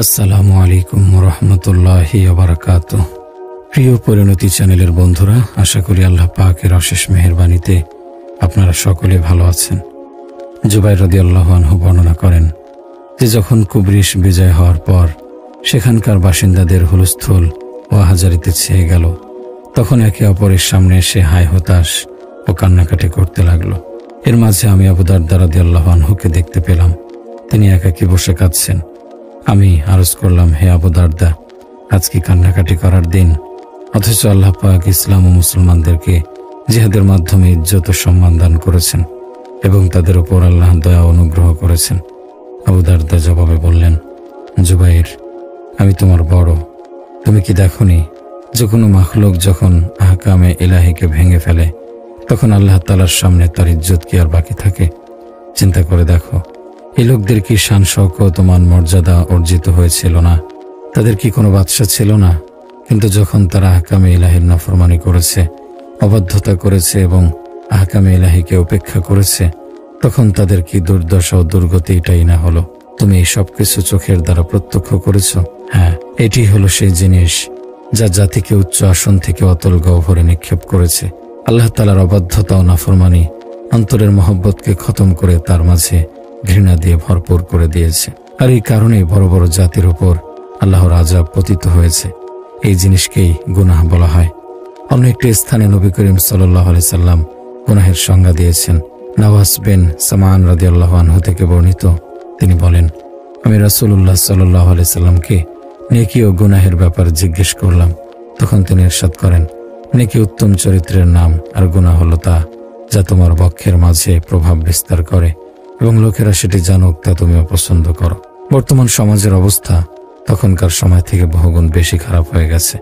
আসসালামু আলাইকুম রহমতুল্লাহি ওয়া বারাকাতুহু। প্রিয় পরিণতি চ্যানেলের বন্ধুরা, আশা করি আল্লাহ পাকের অশেষ মেহেরবানিতে আপনারা সকলে ভালো আছেন। জুবাইর রাদিয়াল্লাহু আনহু বর্ণনা করেন যে যখন কুবরিশ বিজয় হওয়ার পর সেখানকার বাসিন্দাদের হুলস্থুল ও হাজারিতে ছেয়ে গেল, তখন একে অপরের সামনে এসে হায় হতাশ ও কান্নাকাটি করতে লাগলো। এর মাঝে আমি আবু দারদা রাদিয়াল্লাহু আনহুকে দেখতে পেলাম। তিনি একাকী বসে কাঁদছেন। আমি আরজ করলাম, হে আবু দারদা, আজ কি কান্নাকাটি করার দিন? অথচ আল্লাহ পাক ইসলাম ও মুসলমানদেরকে জিহাদের মাধ্যমে ইজ্জত ও সম্মান দান করেছেন এবং তাদের উপর আল্লাহ দয়া অনুগ্রহ করেছেন। আবু দারদা জবাবে বললেন, জুবাইর, আমি তোমার বড়। তুমি কি দেখনি যে কোনো মাখলুক যখন আহকামে ইলাহিকে ভেঙে ফেলে তখন আল্লাহ তাআলার সামনে তার ইজ্জত কি আর বাকি থাকে? চিন্তা করে দেখো, এই লোকদের কি শান শওকত ও মান মর্যাদা অর্জিত হয়েছিল না? তাদের কি কোনো বাদশা ছিল না? কিন্তু যখন তারা আহকামে ইলাহির নাফরমানি করেছে, অবাধ্যতা করেছে এবং আহকামে ইলাহিকে উপেক্ষা করেছে, তখন তাদের কি দুর্দশা ও দুর্গতি এটাই না হলো? তুমি এই সব কিছু চোখের দ্বারা প্রত্যক্ষ করেছ। হ্যাঁ, এটি হলো সেই জিনিস যা জাতিকে উচ্চ আসন থেকে অতল গহ্বরে নিক্ষেপ করেছে। আল্লাহ তাআলার অবাধ্যতা ও নাফরমানি অন্তরের মহব্বতকে খতম করে তার মাঝে ঘৃণা দিয়ে ভরপুর করে দিয়েছে। আর এই কারণেই বড় বড় জাতির উপর আল্লাহর আযাব পতিত হয়েছে। এই জিনিসকেই গুনাহ বলা হয়। অন্য একটি স্থানে নবী করিম সাল্লাল্লাহু আলাইহি সাল্লাম গুনাহের সংজ্ঞা দিয়েছেন। নওয়াস বিন সামান রাদিয়াল্লাহু আনহু থেকে বর্ণিত, তিনি বলেন, আমি রাসূলুল্লাহ সাল্লাল্লাহু আলাইহি সাল্লামকে নেকি ও গুনাহের ব্যাপারে জিজ্ঞেস করলাম। তখন তিনি ইরশাদ করেন, নেকি উত্তম চরিত্রের নাম, আর গুনাহ হলো তা যা তোমার বক্ষের মাঝে প্রভাব বিস্তার করে এবং লোকেরা সেটি জানুক তা তুমি অপছন্দ করো। বর্তমান সমাজের অবস্থা তখনকার সময় থেকে বহুগুণ বেশি খারাপ হয়ে গেছে।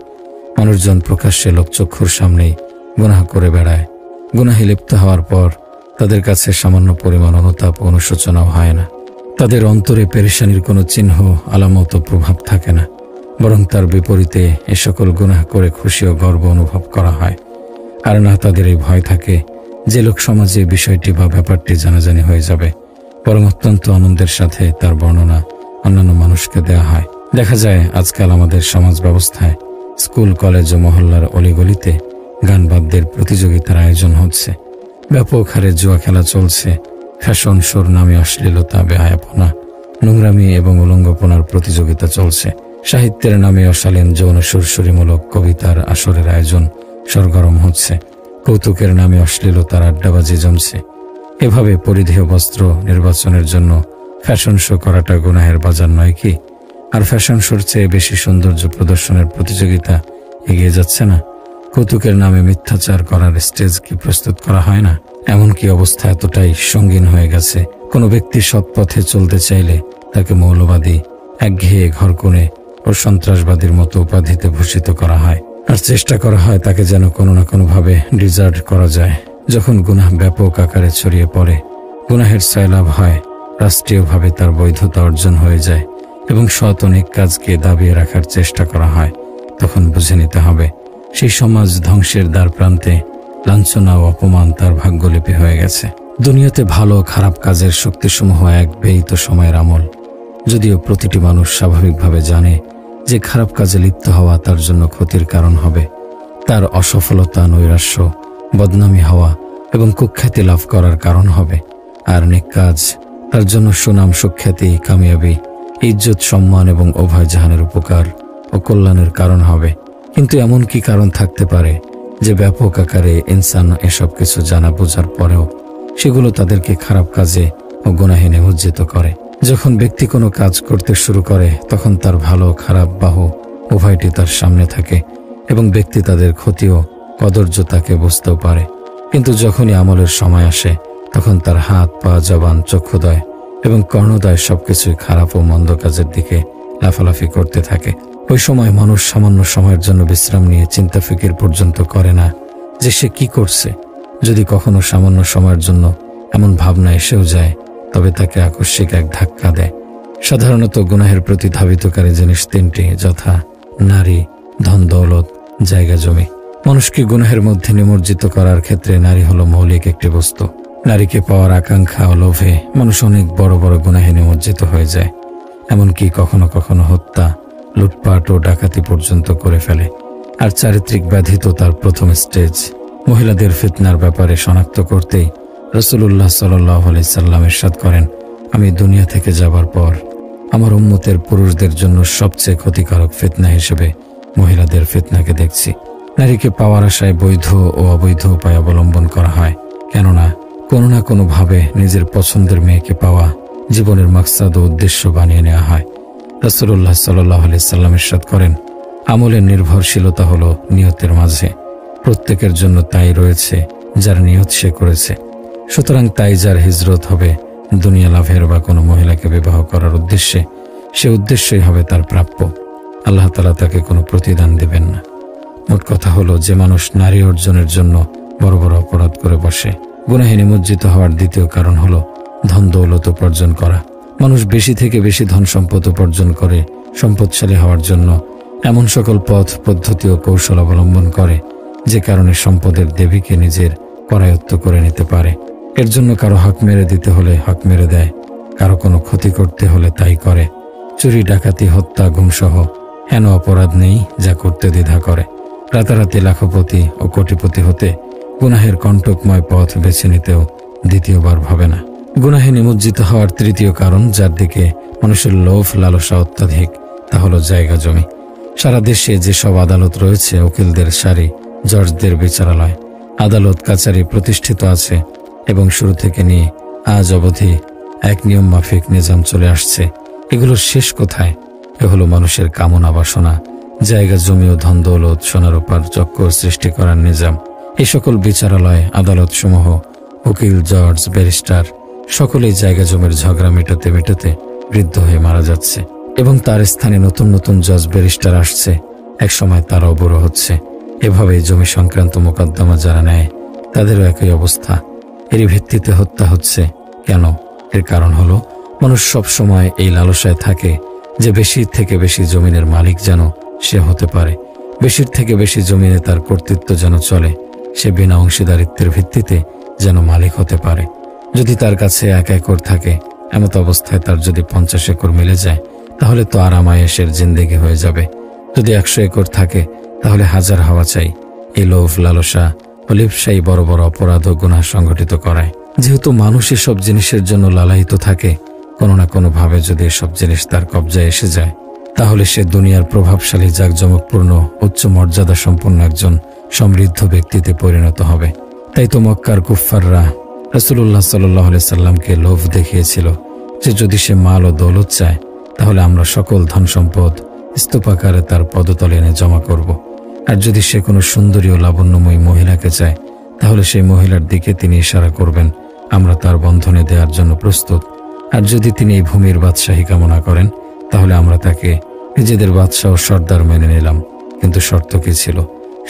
মানুষজন প্রকাশ্যে লোকচক্ষুর সামনেই গুনাহ করে বেড়ায়। গুনাহে লিপ্ত হওয়ার পর তাদের কাছে সামান্য পরিমাণ অনুতাপ ও অনুশোচনাও হয় না। তাদের অন্তরে পেরেশানির কোনো চিহ্ন, আলামত ও প্রভাব থাকে না, বরং তার বিপরীতে এ সকল গুনাহ করে খুশি ও গর্ব অনুভব করা হয়। আর না তাদের এই ভয় থাকে যে লোক সমাজে বিষয়টি বা ব্যাপারটি জানাজানি হয়ে যাবে, বরং অত্যন্ত আনন্দের সাথে তার বর্ণনা অন্যান্য মানুষকে দেয়া হয়। দেখা যায় আজকাল আমাদের সমাজ ব্যবস্থায় স্কুল, কলেজ ও মহল্লার অলিগলিতে গান বাদ্যের প্রতিযোগিতার আয়োজন হচ্ছে। ব্যাপক হারে জুয়া খেলা চলছে। ফ্যাশন শোর নামে অশ্লীলতা, বেহায়াপনা, নোংরামি এবং উলঙ্গপনার প্রতিযোগিতা চলছে। সাহিত্যের নামে অশালীন যৌন সুরসুরিমূলক কবিতার আসরের আয়োজন সরগরম হচ্ছে। কৌতুকের নামে অশ্লীলতার আড্ডাবাজি জমছে। এভাবে পরিধেয় বস্ত্র নির্বাচনের জন্য ফ্যাশন শো করাটা গুনাহের বাজার নয় কি? আর ফ্যাশন শোর চেয়ে বেশি সৌন্দর্য প্রদর্শনের প্রতিযোগিতা এগিয়ে যাচ্ছে না? কৌতুকের নামে মিথ্যাচার করার স্টেজ কি প্রস্তুত করা হয় না? এমনকি অবস্থা এতটাই সঙ্গীন হয়ে গেছে, কোনো ব্যক্তি সৎ পথে চলতে চাইলে তাকে মৌলবাদী, একঘেয়ে, ঘরকোণে ও সন্ত্রাসবাদীর মতো উপাধিতে ভূষিত করা হয়। আর চেষ্টা করা হয় তাকে যেন কোনো না কোনোভাবে ডিজার্ট করা যায়। যখন গুনাহ ব্যাপক আকারে ছড়িয়ে পড়ে, গুনাহের সয়লাভ হয়, রাষ্ট্রীয়ভাবে তার বৈধতা অর্জন হয়ে যায় এবং সৎ অনেক কাজকে দাবিয়ে রাখার চেষ্টা করা হয়, তখন বুঝে নিতে হবে সেই সমাজ ধ্বংসের দ্বার প্রান্তে। লাঞ্ছনা ও অপমান তার ভাগ্যলিপি হয়ে গেছে। দুনিয়াতে ভালো খারাপ কাজের শক্তিসমূহ এক ব্যয়িত সময়ের আমল। যদিও প্রতিটি মানুষ স্বাভাবিকভাবে জানে যে খারাপ কাজে লিপ্ত হওয়া তার জন্য ক্ষতির কারণ হবে, তার অসফলতা, নৈরাশ্য, বদনামি হওয়া এবং কুখ্যাতি লাভ করার কারণ হবে। আর নেক কাজ তার জন্য সুনাম, সুখ্যাতি, কামিয়াবি, ইজ্জত, সম্মান এবং উভয় জাহানের উপকার ও কল্যাণের কারণ হবে। কিন্তু এমন কি কারণ থাকতে পারে যে ব্যাপক আকারে ইনসান এসব কিছু জানা বোঝার পরেও সেগুলো তাদেরকে খারাপ কাজে ও গুনাহে নিমজ্জিত করে? যখন ব্যক্তি কোনো কাজ করতে শুরু করে তখন তার ভালো খারাপ বাহু উভয়টি তার সামনে থাকে এবং ব্যক্তি তাদের ক্ষতি ও কদর্য তাকে বুঝতেও পারে। কিন্তু যখনই আমলের সময় আসে তখন তার হাত, পা, জবান, চক্ষুদয় এবং কর্ণদয় সবকিছুই খারাপ ও মন্দ কাজের দিকে লাফালাফি করতে থাকে। ওই সময় মানুষ সামান্য সময়ের জন্য বিশ্রাম নিয়ে চিন্তা ফিকির পর্যন্ত করে না যে সে কি করছে। যদি কখনো সামান্য সময়ের জন্য এমন ভাবনা এসেও যায়, তবে তাকে আকস্মিক এক ধাক্কা দেয়। সাধারণত গুনাহের প্রতি ধাবিতকারী জিনিস তিনটি, যথা নারী, ধন দৌলত, জায়গা জমি। মানুষকে গুনাহের মধ্যে নিমজ্জিত করার ক্ষেত্রে নারী হলো মৌলিক একটি বস্তু। নারীকে পাওয়ার আকাঙ্ক্ষা ও লোভে মানুষ অনেক বড় বড় গুনাহে নিমজ্জিত হয়ে যায়। এমনকি কখনো কখনো হত্যা, লুটপাট ও ডাকাতি পর্যন্ত করে ফেলে। আর চারিত্রিক ব্যাধি তো তার প্রথম স্টেজ। মহিলাদের ফিতনার ব্যাপারে শনাক্ত করতেই রাসূলুল্লাহ সাল্লাল্লাহু আলাইহি সাল্লাম ইরশাদ করেন, আমি দুনিয়া থেকে যাবার পর আমার উম্মতের পুরুষদের জন্য সবচেয়ে ক্ষতিকারক ফিতনা হিসেবে মহিলাদের ফিতনাকে দেখছি। নারীকে পাওয়ার আশায় বৈধ ও অবৈধ উপায় অবলম্বন করা হয়, কেননা কোনো না কোনোভাবে নিজের পছন্দের মেয়েকে পাওয়া জীবনের মাকসাদ ও উদ্দেশ্য বানিয়ে নেওয়া হয়। রাসূলুল্লাহ সাল্লাল্লাহু আলাইহি সাল্লাম ইরশাদ করেন, আমলের নির্ভরশীলতা হলো নিয়তের মাঝে। প্রত্যেকের জন্য তাই রয়েছে যার নিয়ত সে করেছে। সুতরাং তাই যার হিজরত হবে দুনিয়া লাভের বা কোনো মহিলাকে বিবাহ করার উদ্দেশ্যে, সে উদ্দেশ্যই হবে তার প্রাপ্য। আল্লাহ তাআলা তাকে কোনো প্রতিদান দেবেন না। মোট কথা হলো, যে মানুষ নারী অর্জনের জন্য বড় বড় অপরাধ করে বসে, গুনাহে নিমজ্জিত হওয়ার দ্বিতীয় কারণ হলো ধন দৌলত উপার্জন করা। মানুষ বেশি থেকে বেশি ধন সম্পদ উপার্জন করে সম্পদশালী হওয়ার জন্য এমন সকল পথ পদ্ধতি ও কৌশল অবলম্বন করে যে কারণে সম্পদের দেবীকে নিজের করায়ত্ত করে নিতে পারে। এর জন্য কারো হক মেরে দিতে হলে হক মেরে দেয়, কারো কোনো ক্ষতি করতে হলে তাই করে। চুরি, ডাকাতি, হত্যা, গুমসহ হেন অপরাধ নেই যা করতে দ্বিধা করে। রাতারাতি লাখপতি ও কোটিপতি হতে গুনাহের কণ্টকময় পথ বেছে নিতেও দ্বিতীয়বার ভাবে না। গুনাহে নিমজ্জিত হওয়ার তৃতীয় কারণ, যার দিকে মানুষের লোভ লালসা অত্যাধিক, তা হলো জায়গা জমি। সারা দেশে যেসব আদালত রয়েছে, উকিলদের সারি, জজদের বিচারালয়, আদালত কাছারি প্রতিষ্ঠিত আছে এবং শুরু থেকে নিয়ে আজ অবধি এক নিয়ম মাফিক নিজাম চলে আসছে, এগুলোর শেষ কোথায়? এ হলো মানুষের কামনা বাসনা, জায়গা জমি ও ধন দৌলত, সোনারূপার চক্কর সৃষ্টি করার নিজাম। এই সকল বিচারালয়, আদালত সমূহ, উকিল, জজ, ব্যারিস্টার সকলেই জায়গা জমির ঝগড়া মেটাতে মেটাতে বৃদ্ধ হয়ে মারা যাচ্ছে এবং তার স্থানে নতুন নতুন জজ, ব্যারিস্টার আসছে। এক সময় তারাও বুড়ো হচ্ছে। এভাবেই জমি সংক্রান্ত মোকদ্দমা যারা নেয় তাদেরও একই অবস্থা। এরই ভিত্তিতে হত্যা হচ্ছে। কেন? এর কারণ হলো মানুষ সব সময় এই লালসায় থাকে যে বেশির থেকে বেশি জমিনের মালিক যেন সে হতে পারে, বেশির থেকে বেশি জমিনে তার কর্তৃত্ব যেন চলে, সে বিনা অংশীদারিত্বের ভিত্তিতে যেন মালিক হতে পারে। যদি তার কাছে 1 একর থাকে, এমত অবস্থায় তার যদি 50 একর মিলে যায়, তাহলে তো আরামায়েশের জিন্দেগি হয়ে যাবে। যদি 100 একর থাকে, তাহলে 1000 হওয়া চাই। এই লোভ লালসা ও লিপ্সাই বড় বড় অপরাধ ও গুনাহ সংঘটিত করায়। যেহেতু মানুষ এসব জিনিসের জন্য লালায়িত থাকে, কোনো না কোনোভাবে যদি এসব জিনিস তার কবজায় এসে যায়, তাহলে সে দুনিয়ার প্রভাবশালী, জাঁকজমকপূর্ণ, উচ্চ মর্যাদা সম্পন্ন একজন সমৃদ্ধ ব্যক্তিতে পরিণত হবে। তাই তো মক্কার কুফফাররা রাসূলুল্লাহ সাল্লাল্লাহু আলাইহি সাল্লামকে লোভ দেখিয়েছিল যে যদি সে মাল ও দৌলত চায়, তাহলে আমরা সকল ধন সম্পদ স্তূপাকারে তার পদতলে এনে জমা করব। আর যদি সে কোনো সুন্দরী ও লাবণ্যময়ী মহিলাকে চায়, তাহলে সেই মহিলার দিকে তিনি ইশারা করবেন, আমরা তার বন্ধনে দেওয়ার জন্য প্রস্তুত। আর যদি তিনি এই ভূমির বাদশাহী কামনা করেন, তাহলে আমরা তাকে নিজেদের বাদশাহ ও সর্দার মেনে নিলাম। কিন্তু শর্ত কি ছিল?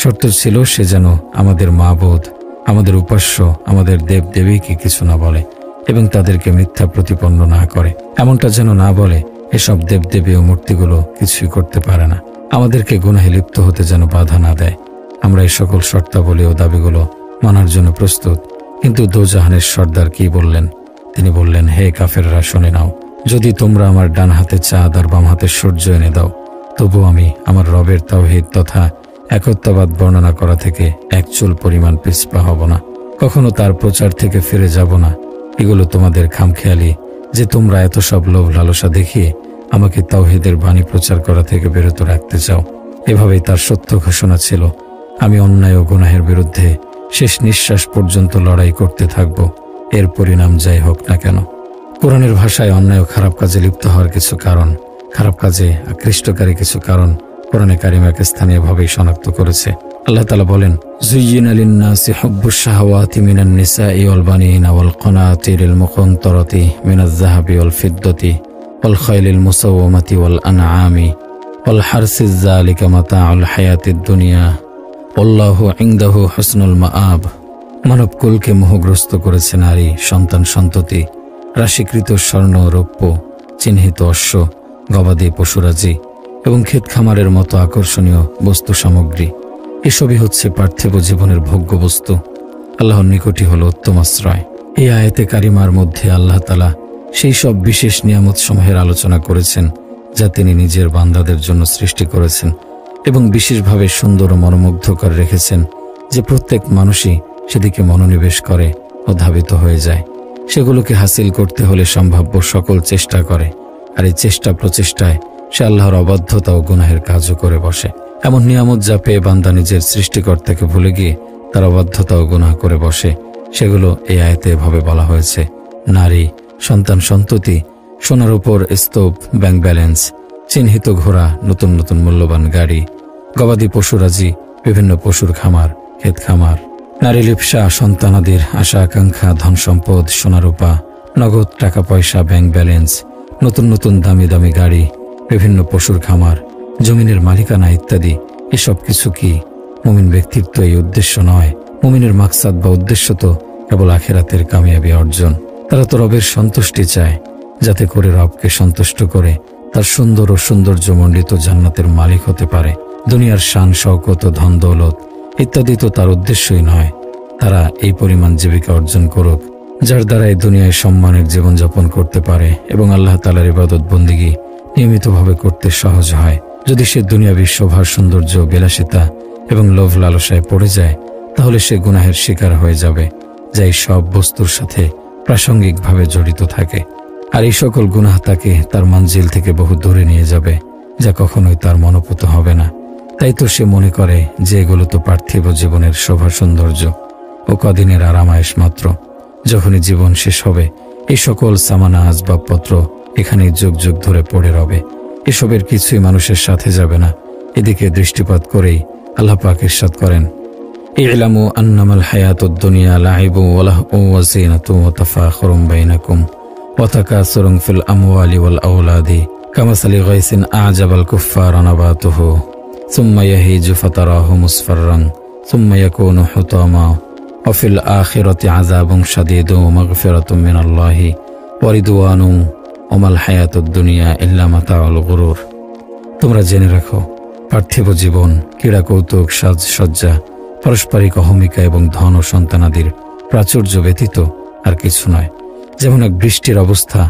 শর্ত ছিল সে যেন আমাদের মাবুদ, আমাদের উপাস্য, আমাদের দেব দেবীকে কিছু না বলে এবং তাদেরকে মিথ্যা প্রতিপন্ন না করে। এমনটা যেন না বলে এসব দেবদেবী ও মূর্তিগুলো কিছুই করতে পারে না, আমাদেরকে গুনাহে লিপ্ত হতে যেন বাধা না দেয়। আমরা এই সকল শর্তাবলী ও দাবিগুলো মানার জন্য প্রস্তুত। কিন্তু দোজাহানের সর্দার কি বললেন? তিনি বললেন, হে কাফেররা, শুনে নাও, যদি তোমরা আমার ডান হাতে চাঁদ আর বাম হাতে সূর্য এনে দাও, তবু আমি আমার রবের তাওহীদ তথা একত্ববাদ বর্ণনা করা থেকে এক চুল পরিমাণ পিছপা হব না, কখনো তার প্রচার থেকে ফিরে যাব না। এগুলো তোমাদের খামখেয়ালি যে তোমরা এত সব লোভ লালসা দেখিয়ে আমাকে তাওহীদের বাণী প্রচার করা থেকে বিরত রাখতে চাও। এভাবেই তার সত্য ঘোষণা ছিল, আমি অন্যায় ও গুনাহের বিরুদ্ধে শেষ নিঃশ্বাস পর্যন্ত লড়াই করতে থাকব, এর পরিণাম যাই হোক না কেন। কোরআনের ভাষায় অন্যায় ও খারাপ কাজে লিপ্ত হওয়ার কিছু কারণ, খারাপ কাজে আকৃষ্টকারী কিছু কারণ কোরআনে কারিমাকে স্থানীয়ভাবেই শনাক্ত করেছে। আল্লাহ তাআলা বলেন, যুয়্যিনা লিন-নাসি হুব্বুশ শাহাওয়াতি মিনান নিসাই ওয়াল বানিনা ওয়াল কানাতিরিল মুকানতারাতি মিনাজ যাহাবি ওয়াল ফিদ্দাতি ওয়াল খাইলিল মুসাওওয়ামাতি ওয়াল আনআমি ওয়াল হারসিজ যালিকা মাতাউল হায়াতিদ দুনিয়া আল্লাহু ইনদাহু হুসনুল মাআব। মানবকুলকে মোহগ্রস্ত করেছে নারী, সন্তান সন্ততি, রাশিকৃত স্বর্ণ, রৌপ্য, চিহ্নিত অশ্ব, গবাদি পশুরাজি এবং ক্ষেত খামারের মতো আকর্ষণীয় বস্তু সামগ্রী। এসবই হচ্ছে পার্থিব জীবনের ভোগ্য বস্তু। আল্লাহর নিকটই হল উত্তম আশ্রয়। এই আয়াতে কারিমার মধ্যে আল্লাহ তাআলা সেই সব বিশেষ নিয়ামত সমূহের আলোচনা করেছেন যা তিনি নিজের বান্দাদের জন্য সৃষ্টি করেছেন এবং বিশেষভাবে সুন্দর ও মনোমুগ্ধকর রেখেছেন যে প্রত্যেক মানুষই সেদিকে মনোনিবেশ করে ও ধাবিত হয়ে যায়। সেগুলোকে হাসিল করতে হলে সম্ভাব্য সকল চেষ্টা করে, আর এই চেষ্টা প্রচেষ্টায় সে আল্লাহর অবাধ্যতা ও গুনাহের কাজও করে বসে। এমন নিয়ামত যা পেয়ে বান্দা নিজের সৃষ্টিকর্তাকে ভুলে গিয়ে তার অবাধ্যতা ও গুনাহ করে বসে, সেগুলো এই আয়াতে এভাবে বলা হয়েছে: নারী, সন্তান সন্ততি, সোনার উপর স্তূপ, ব্যাংক ব্যালেন্স, চিহ্নিত ঘোড়া, নতুন নতুন মূল্যবান গাড়ি, গবাদি পশুরাজি, বিভিন্ন পশুর খামার, ক্ষেত খামার, নারী লিপ্সা, সন্তানাদির আশা আকাঙ্ক্ষা, ধন সম্পদ, সোনারূপা, নগদ টাকা পয়সা, ব্যাংক ব্যালেন্স, নতুন নতুন দামি দামি গাড়ি, বিভিন্ন পশুর খামার, জমিনের মালিকানা ইত্যাদি। এসব কিছু কি মুমিন ব্যক্তির তো এই উদ্দেশ্য নয়। মুমিনের মাকসাদ বা উদ্দেশ্য তো কেবল আখিরাতের কামিয়াবি অর্জন। তারা তো রবের সন্তুষ্টি চায়, যাতে করে রবকে সন্তুষ্ট করে তার সুন্দর ও সৌন্দর্যমণ্ডিত জান্নাতের মালিক হতে পারে। দুনিয়ার শান শওকত ও ধন দৌলত ইত্যাদি তো তার উদ্দেশ্যই নয়। তারা এই পরিমাণ জীবিকা অর্জন করুক যার দ্বারা এই দুনিয়ায় সম্মানের জীবনযাপন করতে পারে এবং আল্লাহ তাআলার ইবাদত বন্দিগি নিয়মিতভাবে করতে সহজ হয়। যদি সে দুনিয়াবী শোভার সৌন্দর্য, বিলাসিতা এবং লোভ লালসায় পড়ে যায়, তাহলে সে গুনাহের শিকার হয়ে যাবে, যা এই সব বস্তুর সাথে প্রাসঙ্গিকভাবে জড়িত থাকে। আর এই সকল গুনাহ তাকে তার মঞ্জিল থেকে বহু দূরে নিয়ে যাবে, যা কখনোই তার মনোপুত হবে না। তাই তো সে মনে করে যে এগুলো তো পার্থিব জীবনের শোভা সৌন্দর্য ও কদিনের আরামায়েশ মাত্র। যখনই জীবন শেষ হবে, এই সকল সামানা আসবাবপত্র এখানেই যুগ যুগ ধরে পড়ে রবে। এসবের কিছুই মানুষের সাথে যাবে না। এদিকে দৃষ্টিপাত করেই আল্লাহ পাক ইরশাদ করেন: ই'লামু আন্নামাল হায়াতুদ দুনিয়া লাইবুন ওয়া লাহবুন ওয়া যিনাতুন ওয়া তাফাখুরুন বাইনাকুম ওয়া তাকাসুরুন ফিল আমওয়ালি ওয়াল আওলাদি কামাসালি গায়সিন আ'জাবাল কুফফারা নাবাতুহু সুম্মা ইয়াহিজু ফাতারাহু মুসফাররান সুম্মা ইয়াকুনু হুতামা ওয়া ফিল আখিরাতি আযাবুন শাদীদুন ওয়া মাগফিরাতুম মিনাল্লাহি ওয়া রিদওয়ানুন ওয়া মাল হায়াতুদ দুনিয়া ইল্লা মাতাউল গুরুর। তোমরা জেনে রাখো, পার্থিব জীবন ক্রীড়া কৌতুক, সাজসজ্জা, পারস্পরিক অহমিকা এবং ধন ও সন্তানাদির প্রাচুর্য ব্যতীত আর কিছু নয়। যেমন এক বৃষ্টির অবস্থা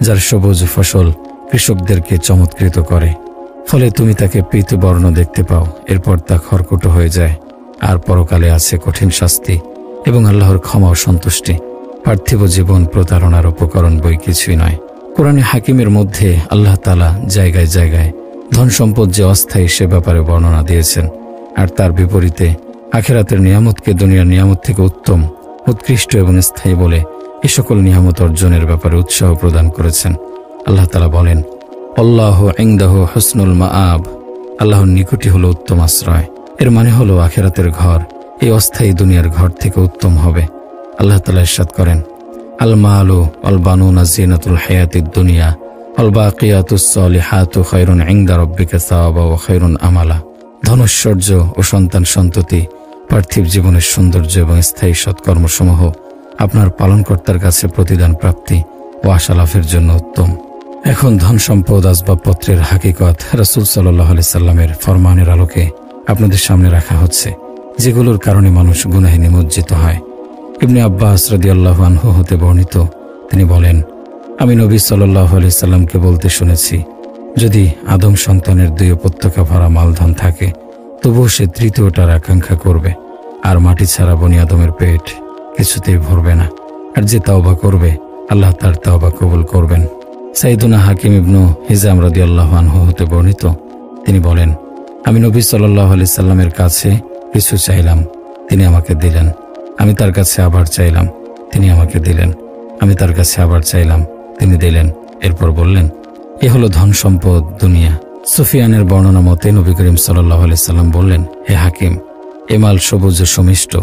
যার সবুজ ফসল কৃষকদেরকে চমৎকৃত করে, ফলে তুমি তাকে পীতবর্ণ দেখতে পাও, এরপর তা খড়কুটো হয়ে যায়। আর পরকালে আছে কঠিন শাস্তি এবং আল্লাহর ক্ষমা ও সন্তুষ্টি। পার্থিব জীবন প্রতারণার উপকরণ বই কিছুই নয়। কোরআনে হাকিমের মধ্যে আল্লাহ তাআলা জায়গায় জায়গায় ধন সম্পদ যে অস্থায়ী সে ব্যাপারে বর্ণনা দিয়েছেন, আর তার বিপরীতে আখিরাতের নিয়ামতকে দুনিয়ার নিয়ামত থেকে উত্তম, উৎকৃষ্ট এবং স্থায়ী বলে এ সকল নিয়ামত অর্জনের ব্যাপারে উৎসাহ প্রদান করেছেন। আল্লাহ তাআলা বলেন: আল্লাহু ইনদাহু হুসনুল মাআব, আল্লাহর নিকটই হলো উত্তম আশ্রয়। এর মানে হলো আখিরাতের ঘর এই অস্থায়ী দুনিয়ার ঘর থেকে উত্তম হবে। আল্লাহ তাআলা ইরশাদ করেন: আল মালু ওয়াল বানুনা যিনাতুল হায়াতিদ দুনিয়া ওয়াল বাকিয়াতুস সালিহাতু খায়রুন ইনদা রাব্বিকা সাওয়াবা ওয়া খায়রুন আমালা। ধনৈশ্বর্য ও সন্তান সন্ততি পার্থিব জীবনের সৌন্দর্য এবং স্থায়ী সৎকর্মসমূহ আপনার পালনকর্তার কাছে প্রতিদান প্রাপ্তি ও আশা লাভের জন্য উত্তম। এখন ধন সম্পদ আসবাবপত্রের হাকিকত রাসূল সাল্লাল্লাহু আলাইহি সাল্লামের ফরমানের আলোকে আপনাদের সামনে রাখা হচ্ছে, যেগুলোর কারণে মানুষ গুনাহে নিমজ্জিত হয়। ইবনে আব্বাস রাদিয়াল্লাহু আনহু হতে বর্ণিত, তিনি বলেন, আমি নবী সাল্লাল্লাহু আলাইহি সাল্লামকে বলতে শুনেছি, যদি আদম সন্তানের 2 উপত্যকা ভরা মালধন থাকে, তবুও সে তৃতীয়টার আকাঙ্ক্ষা করবে, আর মাটি ছাড়া বনি আদমের পেট কিছুতেই ভরবে না। আর যে তাওবা করবে, আল্লাহ তার তাওবা কবুল করবেন। সাইয়্যিদুনা হাকিম ইবনু হিজাম রাদিয়াল্লাহু আনহু হতে বর্ণিত, তিনি বলেন, আমি নবী সাল্লাল্লাহু আলাইহি সাল্লামের কাছে কিছু চাইলাম, তিনি আমাকে দিলেন। আমি তার কাছে আবার চাইলাম, তিনি আমাকে দিলেন। আমি তার কাছে আবার চাইলাম, তিনি দিলেন। এরপর বললেন, এ হলো ধন সম্পদ দুনিয়া। সুফিয়ানের বর্ণনা মতে নবী করিম সাল্লাল্লাহু আলাইহি সাল্লাম বললেন, হে হাকিম, এ মাল সবুজ ও সমিষ্ট,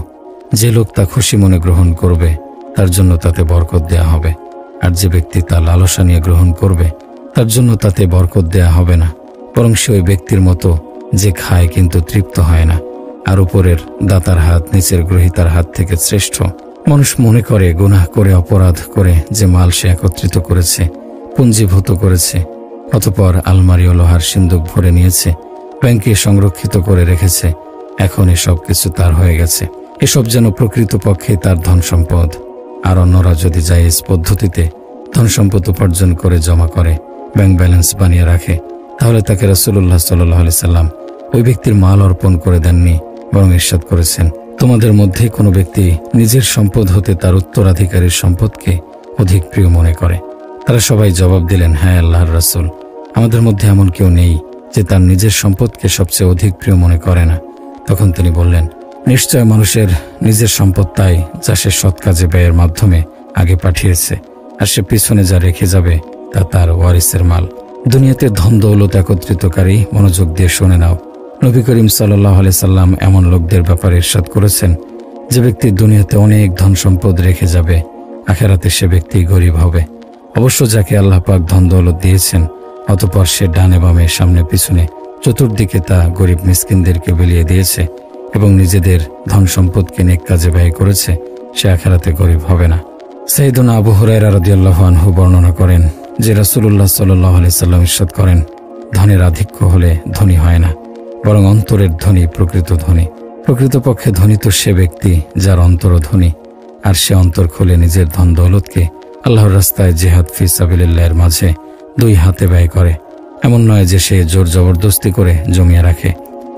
যে লোক তা খুশি মনে গ্রহণ করবে তার জন্য তাতে বরকত দেয়া হবে, আর যে ব্যক্তি তা লালসা নিয়ে গ্রহণ করবে তার জন্য তাতে বরকত দেয়া হবে না, বরং সে ওই ব্যক্তির মতো যে খায় কিন্তু তৃপ্ত হয় না, আর উপরের দাতার হাত নিচের গ্রহীতার হাত থেকে শ্রেষ্ঠ। মানুষ মনে করে গুনাহ করে, অপরাধ করে যে মাল সে একত্রিত করেছে, পুঞ্জীভূত করেছে, অতঃপর আলমারি ও লোহার সিন্দুক ভরে নিয়েছে, ব্যাংকে সংরক্ষিত করে রেখেছে, এখন এসব কিছু তার হয়ে গেছে, এসব যেন প্রকৃতপক্ষে তার ধন সম্পদ। আর অন্যরা যদি জায়েজ পদ্ধতিতে ধন সম্পদ উপার্জন করে জমা করে ব্যাংক ব্যালেন্স বানিয়ে রাখে, তাহলে তাকে রাসূলুল্লাহ সাল্লাল্লাহু আলাইহি সাল্লাম ওই ব্যক্তির মাল অর্পণ করে দেননি, বরং ইরশাদ করেছেন, তোমাদের মধ্যে কোনো ব্যক্তি নিজের সম্পদ হতে তার উত্তরাধিকারীর সম্পদকে অধিক প্রিয় মনে করে? তারা সবাই জবাব দিলেন, হ্যাঁ আল্লাহর রাসূল, আমাদের মধ্যে এমন কেউ নেই যে তার নিজের সম্পদকে সবচেয়ে অধিক প্রিয় মনে করে না। তখন তিনি বললেন, নিশ্চয় মানুষের নিজের সম্পদ তাই যা সে সৎ কাজে ব্যয়ের মাধ্যমে আগে পাঠিয়েছে, আর সে পিছনে যা রেখে যাবে তা তার ওয়ারিসের মাল। দুনিয়াতে ধন দৌলত একত্রিতকারী মনোযোগ দিয়ে শুনে নাও। নবী করিম সাল্লাল্লাহু আলাইহি সাল্লাম এমন লোকদের ব্যাপারে ইরশাদ করেছেন, যে ব্যক্তি দুনিয়াতে অনেক ধন সম্পদ রেখে যাবে, আখিরাতে সে ব্যক্তি গরিব হবে। অবশ্য যাকে আল্লাহ পাক ধন দৌলত দিয়েছেন, অতঃপর সে ডানে বামে সামনে পিছনে চতুর্দিকে তা গরিব মিসকিনদেরকে বিলিয়ে দিয়েছে এবং নিজেদের ধন সম্পদকে নেক কাজে ব্যয় করেছে, সে আখিরাতে গরিব হবে না। সাইয়েদুনা আবু হুরায়রা রাদিয়াল্লাহু আনহু বর্ণনা করেন যে রাসূলুল্লাহ সাল্লাল্লাহু আলাইহি সাল্লাম ইরশাদ করেন, ধনের আধিক্য হলে ধনী হয় না, বরং অন্তরের ধনী প্রকৃত ধনী। প্রকৃতপক্ষে ধনী তো সে ব্যক্তি যার অন্তর ধনী, আর সে অন্তর খুলে নিজের ধন দৌলতকে আল্লাহর রাস্তায় জিহাদ ফি সাবিলিল্লাহর মাঝে দুই হাতে ব্যয় করে। এমন নয় যে সে জোর জবরদস্তি করে জমিয়ে রাখে।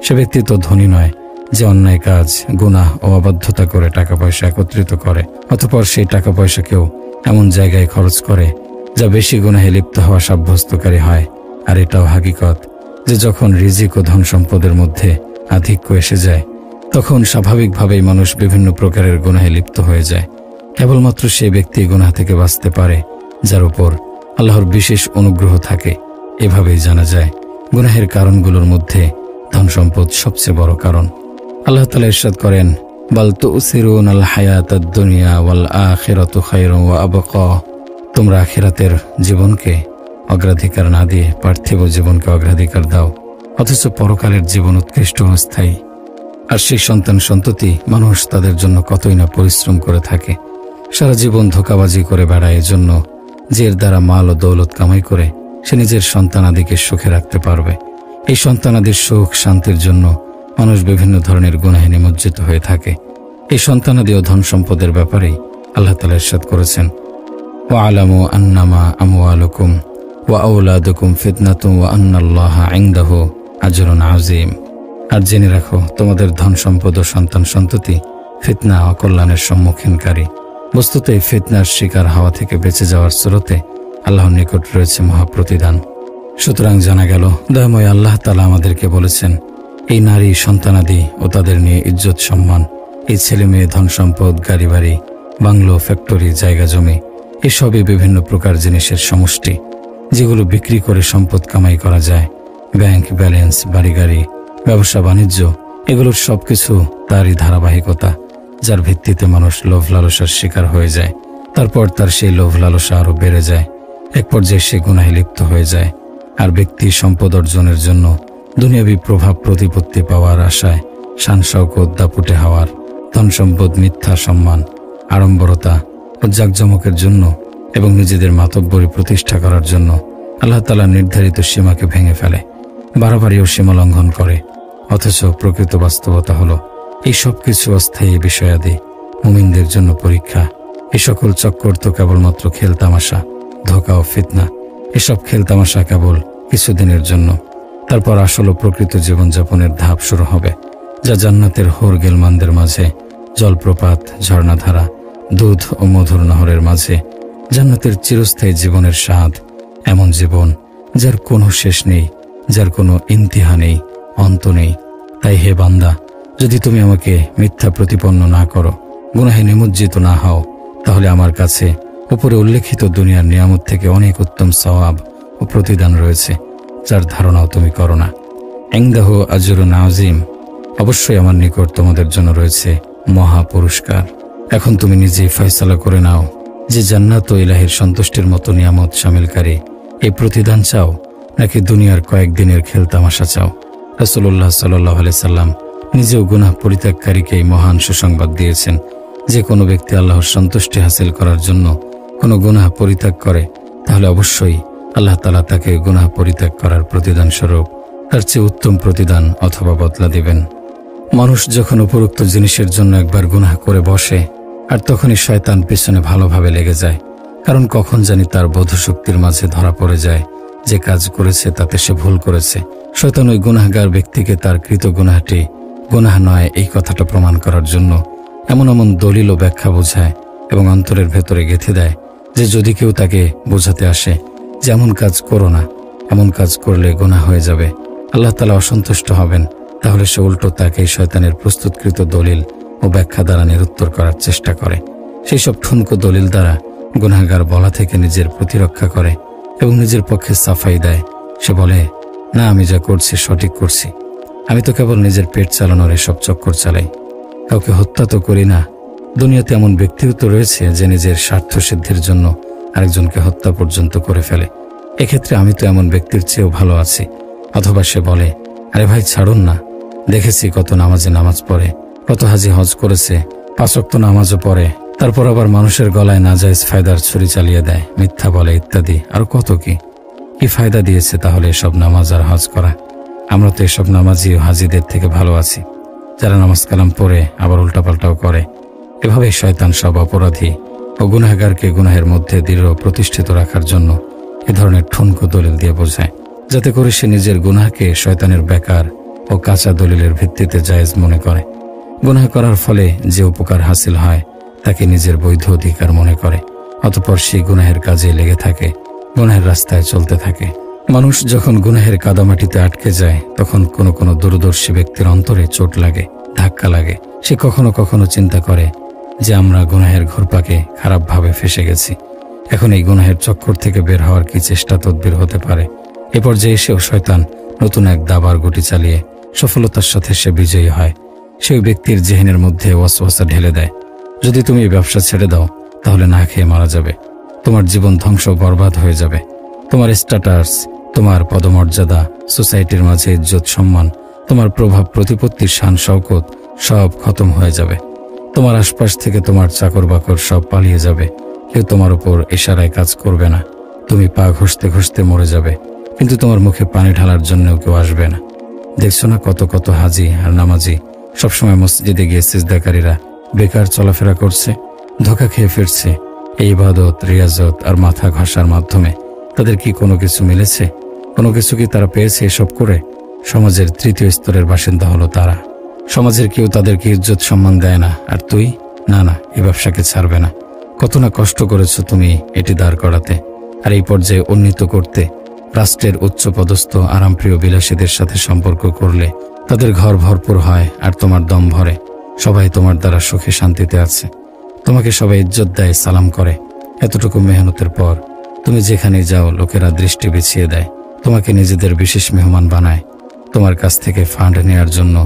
সে ব্যক্তি তো ধনী নয় যে অন্যায় কাজ, গুনাহ ও অবাধ্যতা করে টাকা পয়সা একত্রিত করে, অতঃপর সেই টাকা পয়সাকেও এমন জায়গায় খরচ করে যা বেশি গুনাহে লিপ্ত হওয়া সাব্যস্তকারী হয়। আর এটাও হাকিকত যে যখন রিজিক ও ধন সম্পদের মধ্যে আধিক্য এসে যায়, তখন স্বাভাবিকভাবেই মানুষ বিভিন্ন প্রকারের গুনাহে লিপ্ত হয়ে যায়। কেবলমাত্র সে ব্যক্তি গুনাহ থেকে বাঁচতে পারে যার উপর আল্লাহর বিশেষ অনুগ্রহ থাকে। এভাবেই জানা যায় গুনাহের কারণগুলোর মধ্যে ধন সম্পদ সবচেয়ে বড় কারণ। আল্লাহ তাআলা ইরশাদ করেন, বাল তুসিরুনাল হায়াতাদ দুনিয়া ওয়াল আখিরাতু খায়রুন ওয়া আবকা। তোমরা আখিরাতের জীবনকে অগ্রাধিকার না দিয়ে পার্থিব জীবনকে অগ্রাধিকার দাও, অথচ পরকালের জীবন উৎকৃষ্ট ও স্থায়ী। আর সেই সন্তান সন্ততি মানুষ তাদের জন্য কতই না পরিশ্রম করে থাকে, সারা জীবন ধোঁকাবাজি করে বেড়ায়। এজন্য যে এর দ্বারা মাল ও দৌলত কামাই করে সে নিজের সন্তানাদিকে সুখে রাখতে পারবে। এই সন্তানাদির সুখ শান্তির জন্য মানুষ বিভিন্ন ধরনের গুনাহে নিমজ্জিত হয়ে থাকে। এই সন্তানাদি ও ধন সম্পদের ব্যাপারেই আল্লাহ তাআলা ইরশাদ করেছেন, ওয়া'লামু আন্নামা আমওয়ালুকুম ওয়া আওলাদুকুম ফিতনাতুন ওয়া আন্নাল্লাহা ইনদাহু আজরুন আযীম। আর জেনে রাখো, তোমাদের ধন সম্পদ ও সন্তান সন্ততি ফিতনা ও কল্যাণের সম্মুখীনকারী। বস্তুত এই ফিতনার শিকার হওয়া থেকে বেঁচে যাওয়ার স্রোতে আল্লাহর নিকট রয়েছে মহাপ্রতিদান। সুতরাং জানা গেল, দয়াময় আল্লাহ তাআলা আমাদেরকে বলেছেন, এই নারী সন্তানাদি ও তাদের নিয়ে ইজ্জত সম্মান, এই ছেলে মেয়ে ধন সম্পদ, গাড়ি বাড়ি, বাংলো, ফ্যাক্টরি, জায়গা জমি, এসবই বিভিন্ন প্রকার জিনিসের সমষ্টি, যেগুলো বিক্রি করে সম্পদ কামাই করা যায়। ব্যাংক ব্যালেন্স, বাড়ি গাড়ি, ব্যবসা বাণিজ্য, এগুলোর সবকিছু তারই ধারাবাহিকতা, যার ভিত্তিতে মানুষ লোভ লালসার শিকার হয়ে যায়। তারপর তার সেই লোভ লালসা আরো বেড়ে যায়, এক পর্যায়ে সে গুনাহে লিপ্ত হয়ে যায়। আর ব্যক্তি সম্পদ অর্জনের জন্য দুনিয়াবী প্রভাব প্রতিপত্তি পাওয়ার আশায় শান শওকত দাপুটে হওয়ার, ধন সম্পদ, মিথ্যা সম্মান, আড়ম্বরতা ও জাকজমকের জন্য এবং নিজেদের মাতব্বরি প্রতিষ্ঠা করার জন্য আল্লাহ তাআলা নির্ধারিত সীমাকে ভেঙে ফেলে, বাড়াবাড়ি ও সীমা লঙ্ঘন করে। অথচ প্রকৃত বাস্তবতা হলো, এই সব কিছু অস্থায়ী বিষয়াদি, মুমিনদের জন্য পরীক্ষা। এই সকল চক্কর তো কেবলমাত্র খেলতামাশা, ধোঁকা ও ফিতনা। এসব খেলতামাশা কেবল কিছুদিনের জন্য, তারপর আসল ও প্রকৃত জীবনযাপনের ধাপ শুরু হবে, যা জান্নাতের হোর গেলমানদের মাঝে জলপ্রপাত, ঝর্ণাধারা, দুধ ও মধুর নহরের মাঝে জান্নাতের চিরস্থায়ী জীবনের স্বাদ। এমন জীবন যার কোনো শেষ নেই, যার কোনো ইন্তিহা নেই, অন্ত নেই। তাই হে বান্দা, যদি তুমি আমাকে মিথ্যা প্রতিপন্ন না করো, গুনাহে নিমজ্জিত না হও, তাহলে আমার কাছে উপরে উল্লেখিত দুনিয়ার নিয়ামত থেকে অনেক উত্তম সওয়াব ও প্রতিদান রয়েছে, যার ধারণাও তুমি করো না। ইনদাহু আজরুন আযীম। অবশ্যই আমার নিকট তোমাদের জন্য রয়েছে মহা পুরস্কার। এখন তুমি নিজেই ফয়সালা করে নাও যে জান্নাত ও ইলাহির সন্তুষ্টির মতো নিয়ামত শামিলকারী এই প্রতিদান চাও, নাকি দুনিয়ার কয়েকদিনের খেলতামাশা চাও। রাসূলুল্লাহ সাল্লাল্লাহু আলাইহি সাল্লাম নিজেও গুনাহ পরিত্যাগকারীকে এই মহান সুসংবাদ দিয়েছেন, যে কোনো ব্যক্তি আল্লাহর সন্তুষ্টি হাসিল করার জন্য কোনো গুনাহ পরিত্যাগ করে, তাহলে অবশ্যই আল্লাহ তাআলা তাকে গুনাহ পরিত্যাগ করার প্রতিদান স্বরূপ তার চেয়ে উত্তম প্রতিদান অথবা বদলা দিবেন। মানুষ যখন উপরোক্ত জিনিসের জন্য একবার গুনাহ করে বসে, আর তখনই শয়তান পিছনে ভালোভাবে লেগে যায়, কারণ কখন জানি তার বোধশক্তির মাঝে ধরা পড়ে যায় যে কাজ করেছে তাতে সে ভুল করেছে। শয়তান ওই গুনাহগার ব্যক্তিকে তার কৃত গুনাহটি গুনাহ নয় এই কথাটা প্রমাণ করার জন্য এমন এমন দলিল ও ব্যাখ্যা বোঝায় এবং অন্তরের ভেতরে গেঁথে দেয় যে যদি কেউ তাকে বোঝাতে আসে যে এমন কাজ করো না, এমন কাজ করলে গুনাহ হয়ে যাবে, আল্লাহ তাআলা অসন্তুষ্ট হবেন, তাহলে সে উল্টো তাকে শয়তানের প্রস্তুতকৃত দলিল ও ব্যাখ্যা দ্বারা নিরুত্তর করার চেষ্টা করে। সেই সব ঠুনকো দলিল দ্বারা গুনাহগার বলা থেকে নিজের প্রতিরক্ষা করে এবং নিজের পক্ষে সাফাই দেয়। সে বলে, না, আমি যা করছি সঠিক করছি, আমি তো কেবল নিজের পেট চালানোর এসব চক্কর চালাই, কাউকে হত্যা তো করি না। দুনিয়াতে এমন ব্যক্তিও তো রয়েছে যে নিজের স্বার্থ সিদ্ধির জন্য আরেকজনকে হত্যা পর্যন্ত করে ফেলে। এক্ষেত্রে আমি তো এমন ব্যক্তির চেয়েও ভালো আছি। অথবা সে বলে, আরে ভাই ছাড়ুন না, দেখেছি কত নামাজে নামাজ পড়ে, কত হাজি হজ করেছে, 5 ওয়াক্ত নামাজও পড়ে, তারপর আবার মানুষের গলায় নাজায়েজ ফায়দার ছুরি চালিয়ে দেয়, মিথ্যা বলে ইত্যাদি আর কত কি ফায়দা দিয়েছে তাহলে এসব নামাজ আর হজ করা? আমরা তো এসব নামাজি ও হাজিদের থেকে ভালো আছি, যারা নামাজ কালাম পড়ে আবার উল্টাপাল্টাও করে। এভাবেই শয়তান সব অপরাধী ও গুনাহগারকে গুনাহের মধ্যে দৃঢ় প্রতিষ্ঠিত রাখার জন্য এ ধরনের ঠুনকো দলিল দিয়ে বোঝায়, যাতে করে সে নিজের গুনাহকে শয়তানের বেকার ও কাঁচা দলিলের ভিত্তিতে জায়েজ মনে করে। গুনাহ করার ফলে যে উপকার হাসিল হয় তাকে নিজের বৈধ অধিকার মনে করে, অতঃপর সেই গুনাহের কাজে লেগে থাকে, গুনাহের রাস্তায় চলতে থাকে। মানুষ যখন গুনাহের কাদামাটিতে আটকে যায় তখন কোনো কোনো দূরদর্শী ব্যক্তির অন্তরে চোট লাগে, ধাক্কা লাগে। সে কখনো কখনো চিন্তা করে যে আমরা গুনাহের ঘুরপাকে খারাপভাবে ফেসে গেছি, এখন এই গুনাহের চক্কর থেকে বের হওয়ার কি চেষ্টা তদবির হতে পারে। এ পর্যায়ে এসেও শয়তান নতুন এক দাবার গুটি চালিয়ে সফলতার সাথে সে বিজয়ী হয়। সেই ব্যক্তির জেহেনের মধ্যে ওয়াসওয়াসা ঢেলে দেয়, যদি তুমি এই ব্যবসা ছেড়ে দাও তাহলে না খেয়ে মারা যাবে, তোমার জীবন ধ্বংস বরবাদ হয়ে যাবে, তোমার স্ট্যাটাস, তোমার পদমর্যাদা, সোসাইটির মাঝে ইজ্জত সম্মান, তোমার প্রভাব প্রতিপত্তির শান শওকত সব খতম হয়ে যাবে, তোমার আশপাশ থেকে তোমার চাকর বাকর সব পালিয়ে যাবে, কেউ তোমার উপর ইশারায় কাজ করবে না, তুমি পা ঘষতে ঘষতে মরে যাবে, কিন্তু তোমার মুখে পানি ঢালার জন্যও কেউ আসবে না। দেখছো না কত কত হাজি আর নামাজি সবসময় মসজিদে গিয়ে সিজদাকারীরা বেকার চলাফেরা করছে, ধোঁকা খেয়ে ফিরছে। এই ইবাদত, রিয়াজত আর মাথা ঘষার মাধ্যমে তাদের কি কোনো কিছু মিলেছে? কোনো কিছু কি তারা পেয়েছে এসব করে? সমাজের তৃতীয় স্তরের বাসিন্দা হলো তারা। সমাজের কেউ তাদেরকে ইজ্জত সম্মান দেয় না, আর তুই না, এই ব্যবসাকে ছাড়বে না। কত না কষ্ট করেছো তুমি এটি দাঁড় করাতে, আর এই পর্যায়ে উন্নীত করতে। রাষ্ট্রের উচ্চ পদস্থ আরামপ্রিয় বিলাসীদের সাথে সম্পর্ক করলে তাদের ঘর ভরপুর হয় আর তোমার দম ভরে। সবাই তোমার দ্বারা সুখে শান্তিতে আছে, তোমাকে সবাই ইজ্জত দেয়, সালাম করে। এতটুকু মেহনতের পর তুমি যেখানে যাও লোকেরা দৃষ্টি বিছিয়ে দেয়, তোমাকে নিজেদের বিশেষ মেহমান বানায়, তোমার কাছ থেকে ফান্ড নেওয়ার জন্য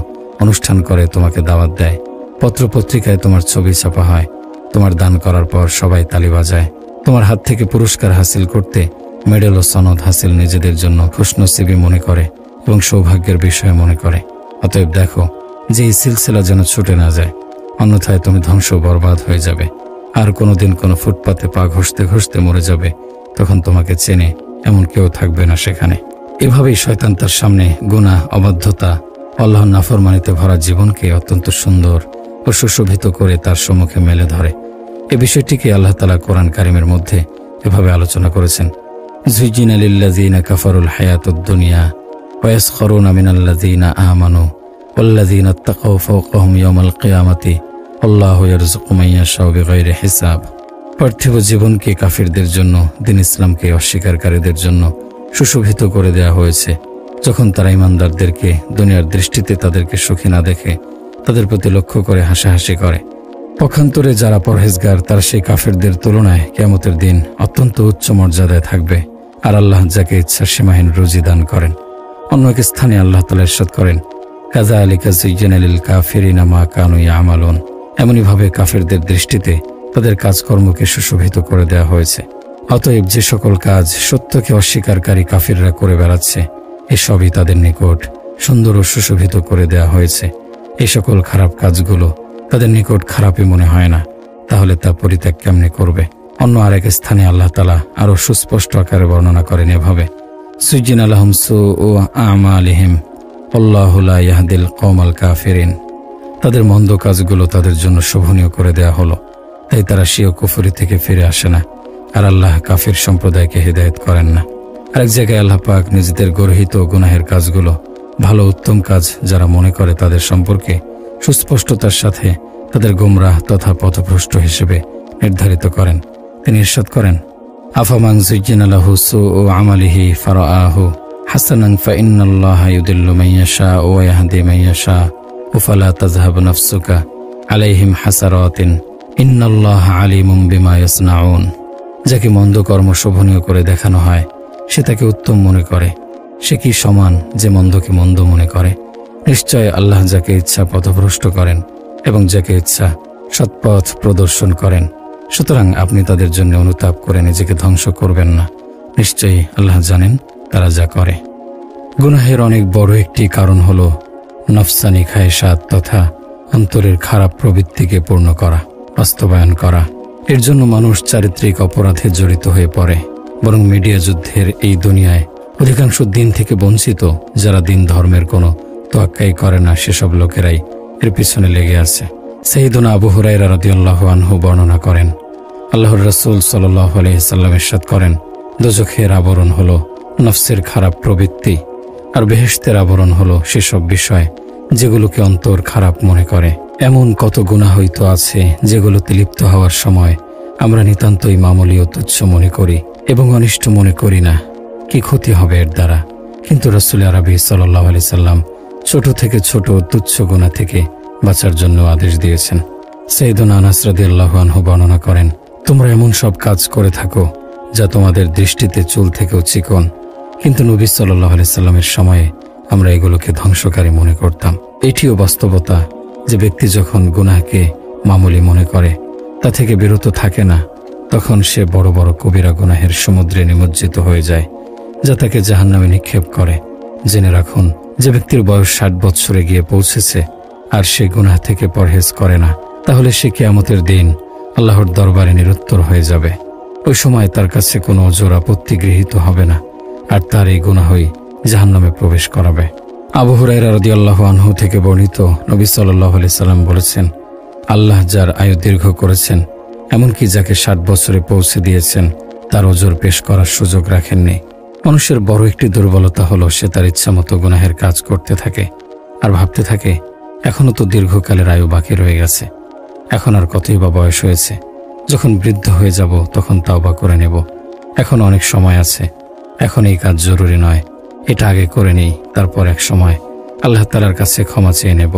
অনুষ্ঠান করে, তোমাকে দাওয়াত দেয়, পত্র পত্রিকায় তোমার ছবি ছাপা হয়। তোমার দান করার পর সবাই তালি বাজায়। তোমার হাত থেকে পুরস্কার হাসিল করতে মেডেল ও সনদ হাসিল নিজেদের জন্য খুশনসিবি মনে করে এবং সৌভাগ্যের বিষয় মনে করে। অতএব দেখো যে এই সিলসিলা যেন ছুটে না যায়, অন্যথায় তুমি ধ্বংস বরবাদ হয়ে যাবে। আর কোনোদিন কোনো ফুটপাতে পা ঘষতে ঘষতে মরে যাবে, তখন তোমাকে চেনে এমন কেউ থাকবে না সেখানে। এভাবেই শয়তান তার সামনে গুনাহ, অবাধ্যতা, আল্লাহর নাফরমানিতে ভরা জীবনকে অত্যন্ত সুন্দর ও সুশোভিত করে তার সম্মুখে মেলে ধরে। এ বিষয়টিকে আল্লাহ তাআলা কোরআন কারিমের মধ্যে এভাবে আলোচনা করেছেন, যুজ্জিনা লিল্লাযীনা কাফারুল হায়াতুদ দুনিয়া ওয়া ইয়াসখারুনা মিনাল্লাযীনা আমানু ওয়াল্লাযীনা ইত্তাকাউ ফাওকাহুম ইয়াওমাল কিয়ামাতি আল্লাহু ইয়ারযুকু মান ইয়াশাউ বিগাইরি হিসাব। পার্থিব জীবনকে কাফিরদের জন্য, দ্বীন ইসলামকে অস্বীকারীদের জন্য সুশোভিত করে দেয়া হয়েছে। যখন তারা ইমানদারদেরকে দুনিয়ার দৃষ্টিতে তাদেরকে সুখী না দেখে তাদের প্রতি লক্ষ্য করে হাসাহাসি করে। পক্ষান্তরে যারা পরহেজগার তারা সেই কাফেরদের তুলনায় কিয়ামতের দিন অত্যন্ত উচ্চ মর্যাদায় থাকবে, আর আল্লাহ যাকে ইচ্ছা সীমাহীন রুজি দান করেন। অন্য এক স্থানে আল্লাহ তাআলা ইরশাদ করেন, কাযালিকা যুয়্যিনা লিল কাফিরিনা মা কানু ইয়ামালুন। এমনইভাবে কাফেরদের দৃষ্টিতে তাদের কাজকর্মকে সুশোভিত করে দেওয়া হয়েছে। অতএব যে সকল কাজ সত্যকে অস্বীকারী কাফিররা করে বেড়াচ্ছে, এসবই তাদের নিকট সুন্দর ও সুশোভিত করে দেওয়া হয়েছে। এই সকল খারাপ কাজগুলো তাদের নিকট খারাপই মনে হয় না, তাহলে তা পরিত্যাগ কেমনে করবে? অন্য আরেক স্থানে আল্লাহ তাআলা আরো সুস্পষ্ট আকারে বর্ণনা করেন এভাবে, যুয়্যিনা লাহুম সুউ আমালিহিম আল্লাহু লা ইয়াহদিল কওমাল কাফিরিন। তাদের মন্দ কাজগুলো তাদের জন্য শোভনীয় করে দেয়া হলো, তাই তারা শিয় কুফরি থেকে ফিরে আসে না। আর আল্লাহ কাফির সম্প্রদায়কে হিদায়াত করেন না। আরেক জায়গায় আল্লাহ পাক নিজেদের গর্হিত গুনাহের কাজগুলো ভালো উত্তম কাজ যারা মনে করে তাদের সম্পর্কে সুস্পষ্টতার সাথে তাদের গুমরাহ তথা পথভ্রষ্ট হিসেবে নির্ধারিত করেন। তিনি ইরশাদ করেন, আফামান যুয়্যিনা লাহু সুউ আমালিহি ফারাআহু হাসানান ফাইন্নাল্লাহা ইউদিল্লু মান ইয়াশাউ ওয়া ইয়াহদি মান ইয়াশাউ ফালা তাযহাবু নাফসুকা আলাইহিম হাসারাতিন ইন্নাল্লাহা আলিমুম বিমা ইয়াসনাউন। যাকে মন্দ কর্ম শোভনীয় করে দেখানো হয় সে তাকে উত্তম মনে করে, সে কি সমান যে মন্দকে মন্দ মনে করে? নিশ্চয় আল্লাহ যাকে ইচ্ছা পথভ্রষ্ট করেন এবং যাকে ইচ্ছা সৎপথ প্রদর্শন করেন। সুতরাং আপনি তাদের জন্য অনুতাপ করে নিজেকে ধ্বংস করবেন না। নিশ্চয়ই আল্লাহ জানেন তারা যা করে। গুনাহের অনেক বড় একটি কারণ হল নফসানি খায়েশাত তথা অন্তরের খারাপ প্রবৃত্তিকে পূর্ণ করা, বাস্তবায়ন করা। এর জন্য মানুষ চারিত্রিক অপরাধে জড়িত হয়ে পড়ে। বরং মিডিয়া যুদ্ধের এই দুনিয়ায় অধিকাংশ দিন থেকে বঞ্চিত, যারা দিন ধর্মের কোনো তোয়াক্কাই করে না, সেসব লোকেরাই এর পিছনে লেগে আছে। সাইয়েদুনা আবু হুরায়রা রাদিয়াল্লাহু আনহু বর্ণনা করেন, আল্লাহর রাসূল সাল্লাল্লাহু আলাইহি ওয়াসাল্লাম ইরশাদ করেন, দোজখের আবরণ হলো নফসের খারাপ প্রবৃত্তি, আর বেহেশতের আবরণ হলো সেসব বিষয় যেগুলোকে অন্তর খারাপ মনে করে। এমন কত গুনাহ হয়তো আছে যেগুলোতে লিপ্ত হওয়ার সময় আমরা নিতান্তই মামুলি ও তুচ্ছ মনে করি এবং অনিষ্ট মনে করি না, কি ক্ষতি হবে এর দ্বারা। কিন্তু রাসূল আরবি সাল্লাল্লাহু আলাইহি সাল্লাম ছোট থেকে ছোট তুচ্ছ গুনাহ থেকে বাঁচার জন্য আদেশ দিয়েছেন। সাইয়েদুনা আনাস রাদিয়াল্লাহু আনহু বর্ণনা করেন, তোমরা এমন সব কাজ করে থাকো যা তোমাদের দৃষ্টিতে চুল থেকেও চিকন, কিন্তু নবী সাল্লাল্লাহু আলাইহি সাল্লামের সময়ে আমরা এগুলোকে ধ্বংসকারী মনে করতাম। এটিও বাস্তবতা যে ব্যক্তি যখন গুনাহকে মামুলি মনে করে, তা থেকে বিরত থাকে না, তখন সে বড় বড় কবিরা গুনাহের সমুদ্রে নিমজ্জিত হয়ে যায়, যা তাকে জাহান্নামে নিক্ষেপ করে। জেনে রাখুন, যে ব্যক্তির বয়স 60 বৎসরে গিয়ে পৌঁছেছে আর সে গুনাহ থেকে পরহেজ করে না, তাহলে সে কিয়ামতের দিন আল্লাহর দরবারে নিরুত্তর হয়ে যাবে। ওই সময় তার কাছে কোনো ওজর আপত্তি গৃহীত হবে না, আর তার এই গুনাহই জাহান্নামে প্রবেশ করাবে। আবু হুরায়রা রাদিয়াল্লাহু আনহু থেকে বর্ণিত, নবী সাল্লাল্লাহু আলাইহি সাল্লাম বলেছেন, আল্লাহ যার আয়ু দীর্ঘ করেছেন, এমনকি যাকে 60 বছরে পৌঁছে দিয়েছেন, তার ওজর পেশ করার সুযোগ রাখেননি। মানুষের বড় একটি দুর্বলতা হলো সে তার ইচ্ছামতো গুনাহের কাজ করতে থাকে আর ভাবতে থাকে, এখনো তো দীর্ঘকালের আয়ু বাকি রয়ে গেছে, এখন আর কতই বা বয়স হয়েছে, যখন বৃদ্ধ হয়ে যাব তখন তাওবা করে নেব, এখন অনেক সময় আছে, এখন এই কাজ জরুরি নয়, এটা আগে করে নেই, তারপর এক সময় আল্লাহ তাআলার কাছে ক্ষমা চেয়ে নেব।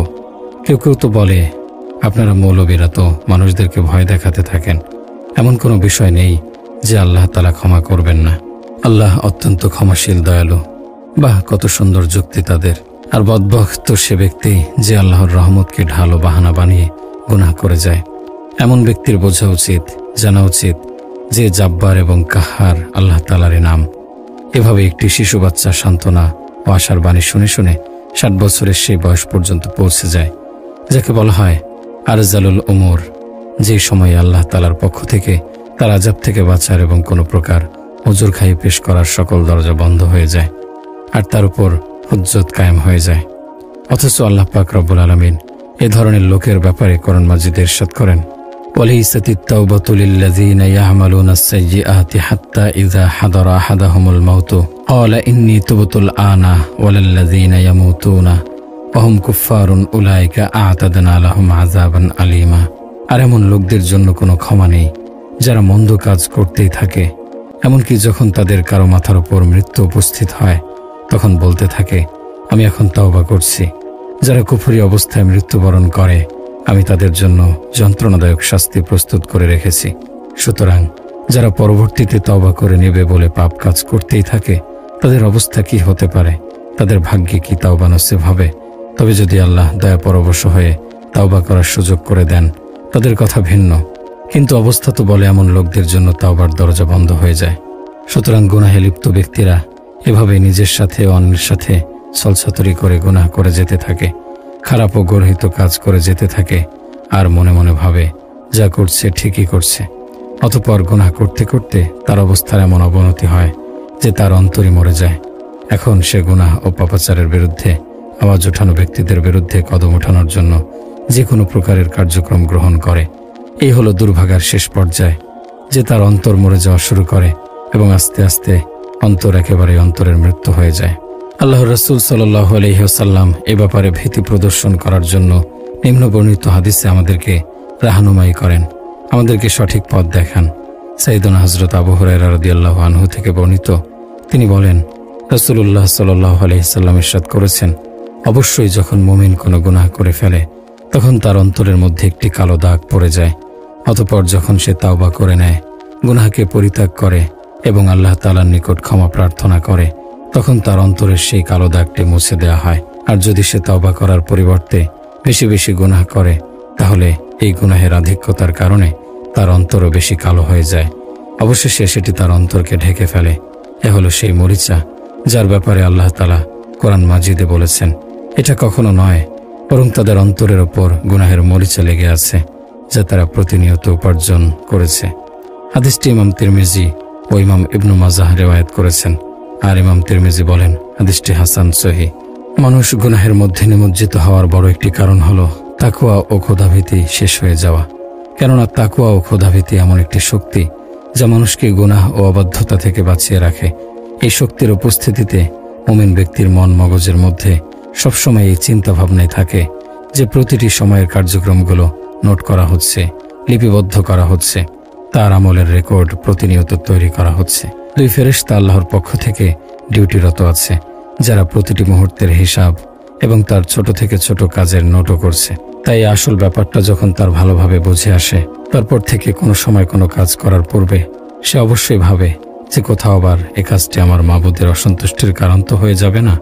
কেউ কেউ তো বলে, আপনারা মৌলবীরা তো মানুষদেরকে ভয় দেখাতে থাকেন, এমন কোনো বিষয় নেই যে আল্লাহ তাআলা ক্ষমা করবেন না, আল্লাহ অত্যন্ত ক্ষমাশীল দয়ালু। বাহ, কত সুন্দর যুক্তি তাদের। আর বদবখত সে ব্যক্তি যে আল্লাহর রহমতকে ঢাল ও বাহানা বানিয়ে গুনাহ করে যায়। এমন ব্যক্তির বোঝা উচিত, জানা উচিত যে জাব্বার এবং কাহার আল্লাহ তাআলারই নাম। এভাবে একটি শিশু বাচ্চা সান্ত্বনা ও আশার বাণী শুনে শুনে 60 বছরের সেই বয়স পর্যন্ত পৌঁছে যায়, যাকে বলা হয় আরজালুল উমর, যে সময়ে আল্লাহ তাআলার পক্ষ থেকে তার আযাব থেকে বাঁচার এবং কোনো প্রকার ওজর খাই পেশ করার সকল দরজা বন্ধ হয়ে যায়, আর তার উপর হুজ্জত কায়েম হয়ে যায়। অথচ আল্লাহ পাক রব্বুল আলামিন এ ধরনের লোকের ব্যাপারে কোরআন মাজিদে ইরশাদ করেন, ওয়ালাইসাতিত তাওবাতু লিল্লাযীনা ইয়া'মালুনাস সাইয়্যাতি হাত্তা ইযা হাদারা আহাদাহুমুল মাউতু ক্বালা ইন্নী তুবতুল আনা ওয়ালাল্লাযীনা ইয়ামুতুনা ওয়া হুম কুফফারুন উলাইকা আ'তাদনা লাহুম আযাবান আলীমা। আর এমন লোকদের জন্য কোনো ক্ষমা নেই যারা মন্দ কাজ করতেই থাকে, এমনকি যখন তাদের কারো মাথার উপর মৃত্যু উপস্থিত হয় তখন বলতে থাকে, আমি এখন তাওবা করছি। যারা কুফরি অবস্থায় মৃত্যুবরণ করে, আমি তাদের জন্য যন্ত্রণাদায়ক শাস্তি প্রস্তুত করে রেখেছি। সুতরাং যারা পরবর্তীতে তওবা করে নেবে বলে পাপ কাজ করতেই থাকে, তাদের অবস্থা কি হতে পারে? তাদের ভাগ্যে কি তাওবা নসিব হবে? তবে যদি আল্লাহ দয়া পরবশ হয়ে তাওবা করার সুযোগ করে দেন, তাদের কথা ভিন্ন, কিন্তু অবস্থা তো বলে এমন লোকদের জন্য তাওবার দরজা বন্ধ হয়ে যায়। সুতরাং গুনাহে লিপ্ত ব্যক্তিরা এভাবে নিজের সাথে ও অন্যের সাথে ছলছাতুরি করে গুনাহ করে যেতে থাকে, খারাপ ও গর্হিত কাজ করে যেতে থাকে, আর মনে মনে ভাবে যা করছে ঠিকই করছে। অতঃপর গুনাহ করতে করতে তার অবস্থার এমন অবনতি হয় যে তার অন্তরই মরে যায়। এখন সে গুনাহ ও পাপাচারের বিরুদ্ধে আওয়াজ ওঠানো ব্যক্তিদের বিরুদ্ধে কদম ওঠানোর জন্য যে কোনো প্রকারের কার্যক্রম গ্রহণ করে। এই হলো দুর্ভাগার শেষ পর্যায়, যে তার অন্তর মরে যাওয়া শুরু করে এবং আস্তে আস্তে অন্তর একেবারে অন্তরের মৃত্যু হয়ে যায়। আল্লাহর রাসূল সাল্লাল্লাহু আলাইহি ওয়াসাল্লাম এ ব্যাপারে ভীতি প্রদর্শন করার জন্য নিম্নবর্ণিত হাদিসে আমাদেরকে রাহনুমাই করেন, আমাদেরকে সঠিক পথ দেখান। সাইয়েদনা হযরত আবু হুরায়রা রাদিয়াল্লাহু আনহু থেকে বর্ণিত, তিনি বলেন, রাসূলুল্লাহ সাল্লাল্লাহু আলাইহি সাল্লাম ইরশাদ করেছেন, অবশ্যই যখন মুমিন কোনো গুনাহ করে ফেলে তখন তার অন্তরের মধ্যে একটি কালো দাগ পড়ে যায়। অতঃপর যখন সে তাওবা করে নেয়, গুনাহকে পরিত্যাগ করে এবং আল্লাহ তাআলার নিকট ক্ষমা প্রার্থনা করে, তখন তার অন্তরের সেই কালো দাগটি মুছে দেওয়া হয়। আর যদি সে তাওবা করার পরিবর্তে বেশি বেশি গুনাহ করে, তাহলে এই গুনাহের আধিক্যতার কারণে তার অন্তরও বেশি কালো হয়ে যায়। অবশেষে সেটি তার অন্তরকে ঢেকে ফেলে। এ হলো সেই মরিচা যার ব্যাপারে আল্লাহ তাআলা কোরআন মাজিদে বলেছেন, এটা কখনো নয়, বরং তাদের অন্তরের ওপর গুনাহের মরিচা লেগে আছে, যা তারা প্রতিনিয়ত উপার্জন করেছে। হাদিসটি ইমাম তিরমিজি ও ইমাম ইবনু মাজাহ রিওয়ায়াত করেছেন। আর ইমাম তিরমিজি বলেন, হাদিসটি হাসান সহিহ। মানুষ গুনাহের মধ্যে নিমজ্জিত হওয়ার বড় একটি কারণ হলো তাকওয়া ও খোদাভীতি শেষ হয়ে যাওয়া। কেননা তাকওয়া ও খোদাভীতি এমন একটি শক্তি যা মানুষকে গুনাহ ও অবাধ্যতা থেকে বাঁচিয়ে রাখে। এই শক্তির উপস্থিতিতে মুমিন ব্যক্তির মন মগজের মধ্যে সবসময় এই চিন্তা ভাবনায় থাকে যে প্রতিটি সময়ের কার্যক্রমগুলো নোট করা হচ্ছে, লিপিবদ্ধ করা হচ্ছে, তার আমলের রেকর্ড প্রতিনিয়ত তৈরি করা হচ্ছে। দুই ফেরেশতা আল্লাহর পক্ষ থেকে ডিউটিরত আছে, যারা প্রতিটি মুহূর্তের হিসাব এবং তার ছোট থেকে ছোট কাজের নোটও করছে। তাই আসল ব্যাপারটা যখন তার ভালোভাবে বুঝে আসে, তারপর থেকে কোনো সময় কোনো কাজ করার পূর্বে সে অবশ্যই ভাবে যে কোথাও আবার এ কাজটি আমার মাবুদের অসন্তুষ্টির কারণ তো হয়ে যাবে না।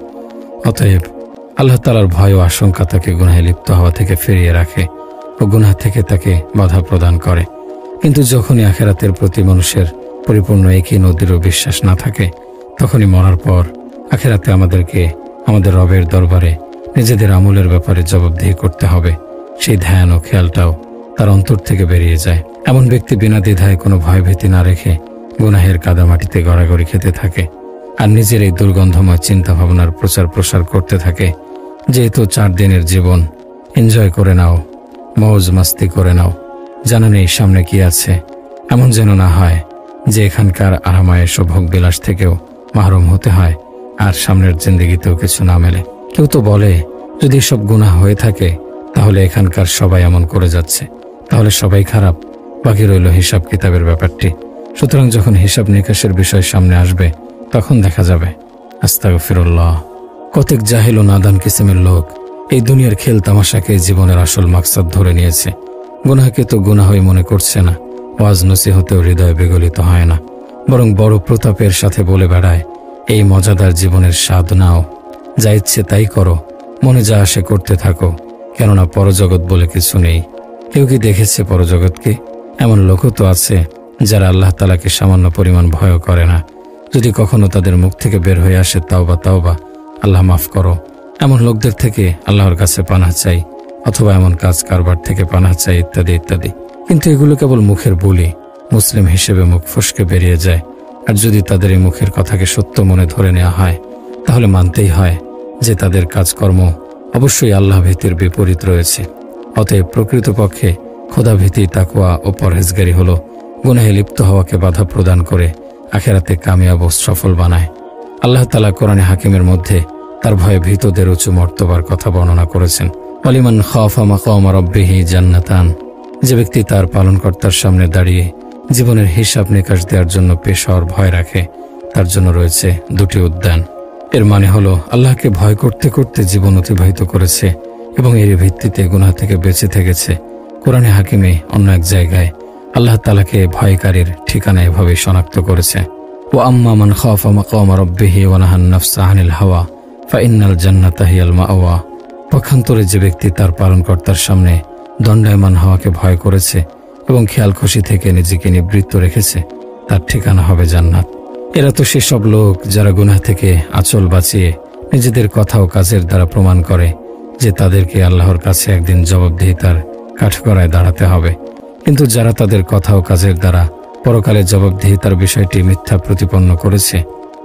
অতএব আল্লাহ তাআলার ভয় ও আশঙ্কা তাকে গুনাহে লিপ্ত হওয়া থেকে ফিরিয়ে রাখে ও গুনাহ থেকে তাকে বাধা প্রদান করে। কিন্তু যখনই আখিরাতের প্রতি মানুষের পরিপূর্ণ একই নদীরও বিশ্বাস না থাকে, তখনই মরার পর আখিরাতে আমাদেরকে আমাদের রবের দরবারে নিজেদের আমলের ব্যাপারে জবাবদিহি করতে হবে, সেই ধ্যান ও খেয়ালটাও তার অন্তর থেকে বেরিয়ে যায়। এমন ব্যক্তি বিনা দ্বিধায় কোনো ভয়ভীতি না রেখে গুনাহের কাদামাটিতে গড়াগড়ি খেতে থাকে আর নিজের এই দুর্গন্ধময় চিন্তা ভাবনার প্রচার প্রসার করতে থাকে, যেহেতু 4 দিনের জীবন, এনজয় করে নাও, মৌজ মাস্তি করে নাও, জানা নেই সামনে কি আছে। এমন যেন না হয় যে এখানকার আরামায়েশ ও ভোগ বিলাস থেকেও মাহরুম হতে হয় আর সামনের জিন্দেগিতেও কিছু না মেলে। কেউ তো বলে, যদি সব গুনাহ হয়ে থাকে তাহলে এখানকার সবাই এমন করে যাচ্ছে, তাহলে সবাই খারাপ, বাকি রইল হিসাব কিতাবের ব্যাপারটি। সুতরাং যখন হিসাব নিকাশের বিষয় সামনে আসবে তখন দেখা যাবে। আস্তাগফিরুল্লাহ। কতক জাহিল ও নাদান কিসিমের লোক এই দুনিয়ার খেল তামাশাকে জীবনের আসল মাকসাদ ধরে নিয়েছে। গুনাহকে তো গুনাহই মনে করছে না, ওয়াজ নসিহতেও হৃদয় বিগলিত হয় না, বরং বড় প্রতাপের সাথে বলে বেড়ায়, এই মজাদার জীবনের স্বাদ নাও, যা ইচ্ছে তাই করো, মনে যা আসে করতে থাকো, কেননা পরজগৎ বলে কিছু নেই। কেউ কি দেখেছে পরজগৎকে? এমন লোকও তো আছে যারা আল্লাহ তাআলাকে সামান্য পরিমাণ ভয় করে না। যদি কখনো তাদের মুখ থেকে বের হয়ে আসে তাওবা তাওবা, আল্লাহ মাফ করো, এমন লোকদের থেকে আল্লাহর কাছে পানাহ চাই, অথবা এমন কাজ কারবার থেকে পানাহ চাই, ইত্যাদি ইত্যাদি। কিন্তু এগুলো কেবল মুখের বুলি, মুসলিম হিসেবে মুখ ফসকে বেরিয়ে যায়। আর যদি তাদের এই মুখের কথাকে সত্য মনে ধরে নেওয়া হয়, তাহলে মানতেই হয় যে তাদের কাজকর্ম অবশ্যই আল্লাহ ভীতির বিপরীত রয়েছে। অতএব প্রকৃতপক্ষে খোদাভীতি, তাকওয়া ও পরহেজগারি হলো গুনাহে লিপ্ত হওয়াকে বাধা প্রদান করে আখিরাতে কামিয়াব ও সফল বানায়। আল্লাহ তাআলা কোরআনে হাকিমের মধ্যে তার ভয়ে ভীতদের উঁচু মর্তবার কথা বর্ণনা করেছেন। ওয়ালিমান খাফা মাকাম রাব্বিহি জান্নাতান, যে ব্যক্তি তার পালনকর্তার সামনে দাঁড়িয়ে জীবনের হিসাব নিকাশ দেওয়ার জন্য পেশার ভয় রাখে, তার জন্য রয়েছে 2টি উদ্যান। এর মানে হলো আল্লাহকে ভয় করতে করতে জীবন অতিবাহিত করেছে এবং এর ভিত্তিতে গুনাহ থেকে বেঁচে থেকেছে। কোরআনে হাকিমে অন্য এক জায়গায় আল্লাহ তাআলাকে ভয়কারীর ঠিকানা এভাবে শনাক্ত করেছে, ও আম্মা মান খাফা মাকাম রাব্বিহি ওয়া নাহান নাফসা আনিল হাওয়া ফাইন্নাল জান্নাতা হিয়াল মাওয়া। পক্ষান্তরে যে ব্যক্তি তার পালনকর্তার সামনে দণ্ডায়মান হওয়াকে ভয় করেছে এবং খেয়াল খুশি থেকে নিজেকে নিবৃত্ত রেখেছে, তার ঠিকানা হবে জান্নাত। এরা তো সেসব লোক যারা গুনাহ থেকে আঁচল বাঁচিয়ে নিজেদের কথা ও কাজের দ্বারা প্রমাণ করে যে তাদেরকে আল্লাহর কাছে একদিন জবাবদিহিতার কাঠগড়ায় দাঁড়াতে হবে। কিন্তু যারা তাদের কথা ও কাজের দ্বারা পরকালে জবাবদিহিতার বিষয়টি মিথ্যা প্রতিপন্ন করেছে,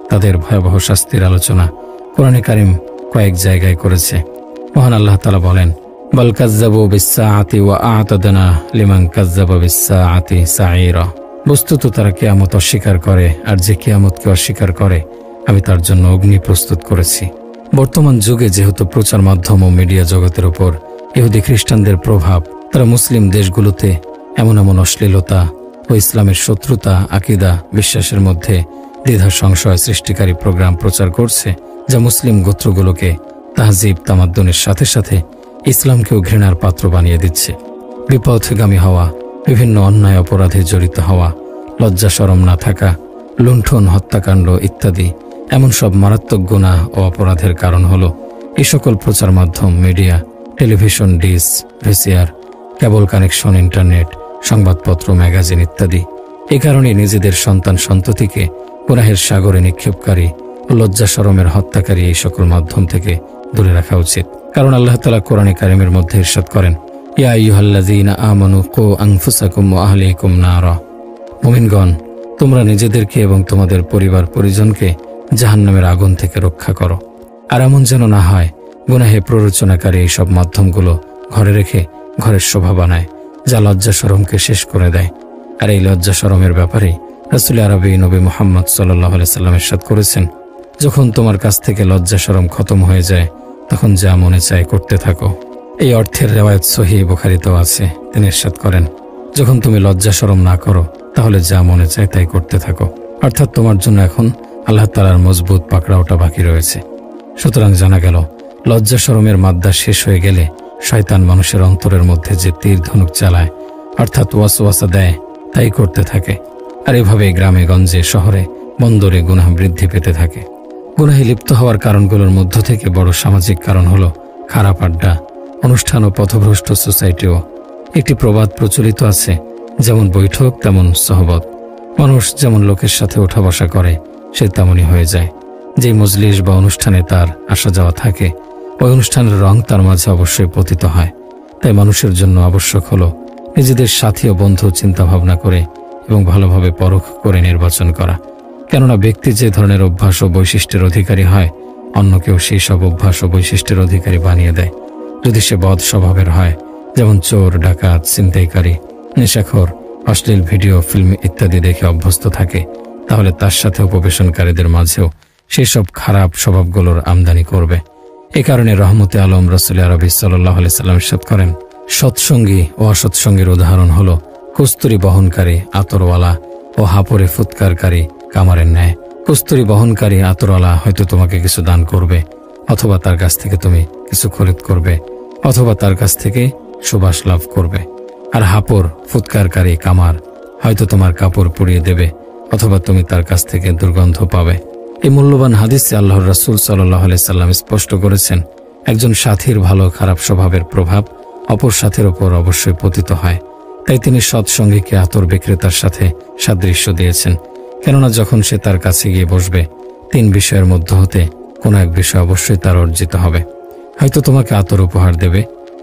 তাদের ভয়াবহ শাস্তির আলোচনা কোরআনে কারীম কয়েক জায়গায় করেছে। মহান আল্লাহ তাআলা বলেন, বাল কাযযাবু বিস-সাআতি ওয়া আ'তাদনা লিমান কাযযাবা বিস-সাআতি সাঈরা। বস্তুত তারা কিয়ামত অস্বীকার করে, আর যে কিয়ামতকে অস্বীকার করে আমি তার জন্য অগ্নি প্রস্তুত করেছি। বর্তমান যুগে যেহেতু প্রচার মাধ্যম ও মিডিয়া জগতের উপর ইহুদি খ্রিস্টানদের প্রভাব, তারা মুসলিম দেশগুলোতে এমন এমন অশ্লীলতা ও ইসলামের শত্রুতা, আকিদা, বিশ্বাসের মধ্যে দ্বিধা সংশয় সৃষ্টিকারী প্রোগ্রাম প্রচার করছে, যা মুসলিম গোত্রগুলোকে তাহজিব তামাদ্দুনের সাথে সাথে ইসলামকেও ঘৃণার পাত্র বানিয়ে দিচ্ছে। বিপথগামী হওয়া, বিভিন্ন অন্যায় অপরাধে জড়িত হওয়া, লজ্জা শরম না থাকা, লুণ্ঠন, হত্যাকাণ্ড ইত্যাদি এমন সব মারাত্মক গুনাহ ও অপরাধের কারণ হলো এই সকল প্রচার মাধ্যম, media, television, dish, VCR, cable connection, internet, সংবাদপত্র, ম্যাগাজিন ইত্যাদি। এই কারণে নিজেদের সন্তান সন্ততিকে গুনাহের সাগরে নিক্ষেপকারী ও লজ্জা শরমের হত্যাকারী এই সকল মাধ্যম থেকে দূরে রাখা উচিত। কারণ আল্লাহ তাআলা কোরআনে কারিমের মধ্যে ইরশাদ করেন, ইয়া আইয়ুহাল্লাযীনা আমানু কু আনফুসাকুম ওয়া আহলিকুম নারা। মুমিনগণ, তোমরা নিজেদেরকে এবং তোমাদের পরিবার পরিজনকে জাহান্নামের আগুন থেকে রক্ষা করো। আর এমন যেন না হয় গুনাহে প্ররোচনাকারী এই সব মাধ্যমগুলো ঘরে রেখে ঘরের শোভা বানায়, যা লজ্জা শরমকে শেষ করে দেয়। আর এই লজ্জা শরমের ব্যাপারে রাসূল আরবি নবী মুহাম্মদ সাল্লাল্লাহু আলাইহি সাল্লাম ইরশাদ করেছেন, যখন তোমার কাছ থেকে লজ্জা শরম খতম হয়ে যায় তখন যা মনে চায় করতে থাকো। এই অর্থের রিওয়ায়াত সহিহ বুখারীতেও আছে। তিনি ইরশাদ করেন, যখন তুমি লজ্জা শরম না করো তাহলে যা মনে চায় তাই করতে থাকো। অর্থাৎ তোমার জন্য এখন আল্লাহ তাআলার মজবুত পাকড়াওটা বাকি রয়েছে। সুতরাং জানা গেল, লজ্জা শরমের মাদ্দা শেষ হয়ে গেলে শয়তান মানুষের অন্তরের মধ্যে যে তীর ধনুক চালায়, অর্থাৎ ওয়াসওয়াসা দেয়, তাই করতে থাকে। আর এভাবে গ্রামে গঞ্জে শহরে বন্দরে গুনাহ বৃদ্ধি পেতে থাকে। গুনাহে লিপ্ত হওয়ার কারণগুলোর মধ্য থেকে বড় সামাজিক কারণ হলো খারাপ আড্ডা, অনুষ্ঠান ও পথভ্রষ্ট সোসাইটিও। একটি প্রবাদ প্রচলিত আছে, যেমন বৈঠক তেমন সহবত। মানুষ যেমন লোকের সাথে ওঠা বসা করে সে তেমনই হয়ে যায়। যেই মজলিস বা অনুষ্ঠানে তার আসা যাওয়া থাকে, ওই অনুষ্ঠানের রং তার মাঝে অবশ্যই পতিত হয়। তাই মানুষের জন্য আবশ্যক হলো নিজেদের সাথী ও বন্ধু চিন্তা ভাবনা করে এবং ভালোভাবে পরখ করে নির্বাচন করা। কেননা ব্যক্তি যে ধরনের অভ্যাস ও বৈশিষ্ট্যের অধিকারী হয়, অন্য কেউ সেই সব অভ্যাস ও বৈশিষ্ট্যের অধিকারী বানিয়ে দেয়। যদি সে বদ স্বভাবের হয়, যেমন চোর, ডাকাত, ছিনতাইকারী, নেশাখোর, অশ্লীল ভিডিও, ফিল্ম ইত্যাদি দেখে অভ্যস্ত থাকে, তাহলে তার সাথে উপবেশনকারীদের মাঝেও সেই সব খারাপ স্বভাবগুলোর আমদানি করবে। এ কারণে রহমতে আলম রাসূল আরবি সাল্লাল্লাহু আলাইহি সাল্লাম ইরশাদ করেন, সৎসঙ্গী ও অসৎসঙ্গীর উদাহরণ হলো কস্তুরী বহনকারী আতরওয়ালা ও হাপরে ফুৎকারকারী কামারের ন্যায়। কস্তুরী বহনকারী আতরওয়ালা হয়তো তোমাকে কিছু দান করবে, অথবা তার কাছ থেকে তুমি কিছু খরিদ করবে, অথবা তার কাছ থেকে সুবাস লাভ করবে। আর হাপর ফুৎকারকারী কামার হয়তো তোমার কাপড় পুড়িয়ে দেবে, অথবা তুমি তার কাছ থেকে দুর্গন্ধ পাবে। এই মূল্যবান হাদিসে আল্লাহর রাসূল সাল্লাল্লাহু আলাইহি সাল্লাম স্পষ্ট করেছেন, একজন সাথীর ভালো খারাপ স্বভাবের প্রভাব অপর সাথীর ওপর অবশ্যই পতিত হয়। তাই তিনি সৎসঙ্গীকে আতর বিক্রেতার সাথে সাদৃশ্য দিয়েছেন। কেননা যখন সে তার কাছে গিয়ে বসবে, তিন বিষয়ের মধ্য হতে কোনো এক বিষয় অবশ্যই তার অর্জিত হবে। হয়তো তোমাকে আতর উপহার দেবে,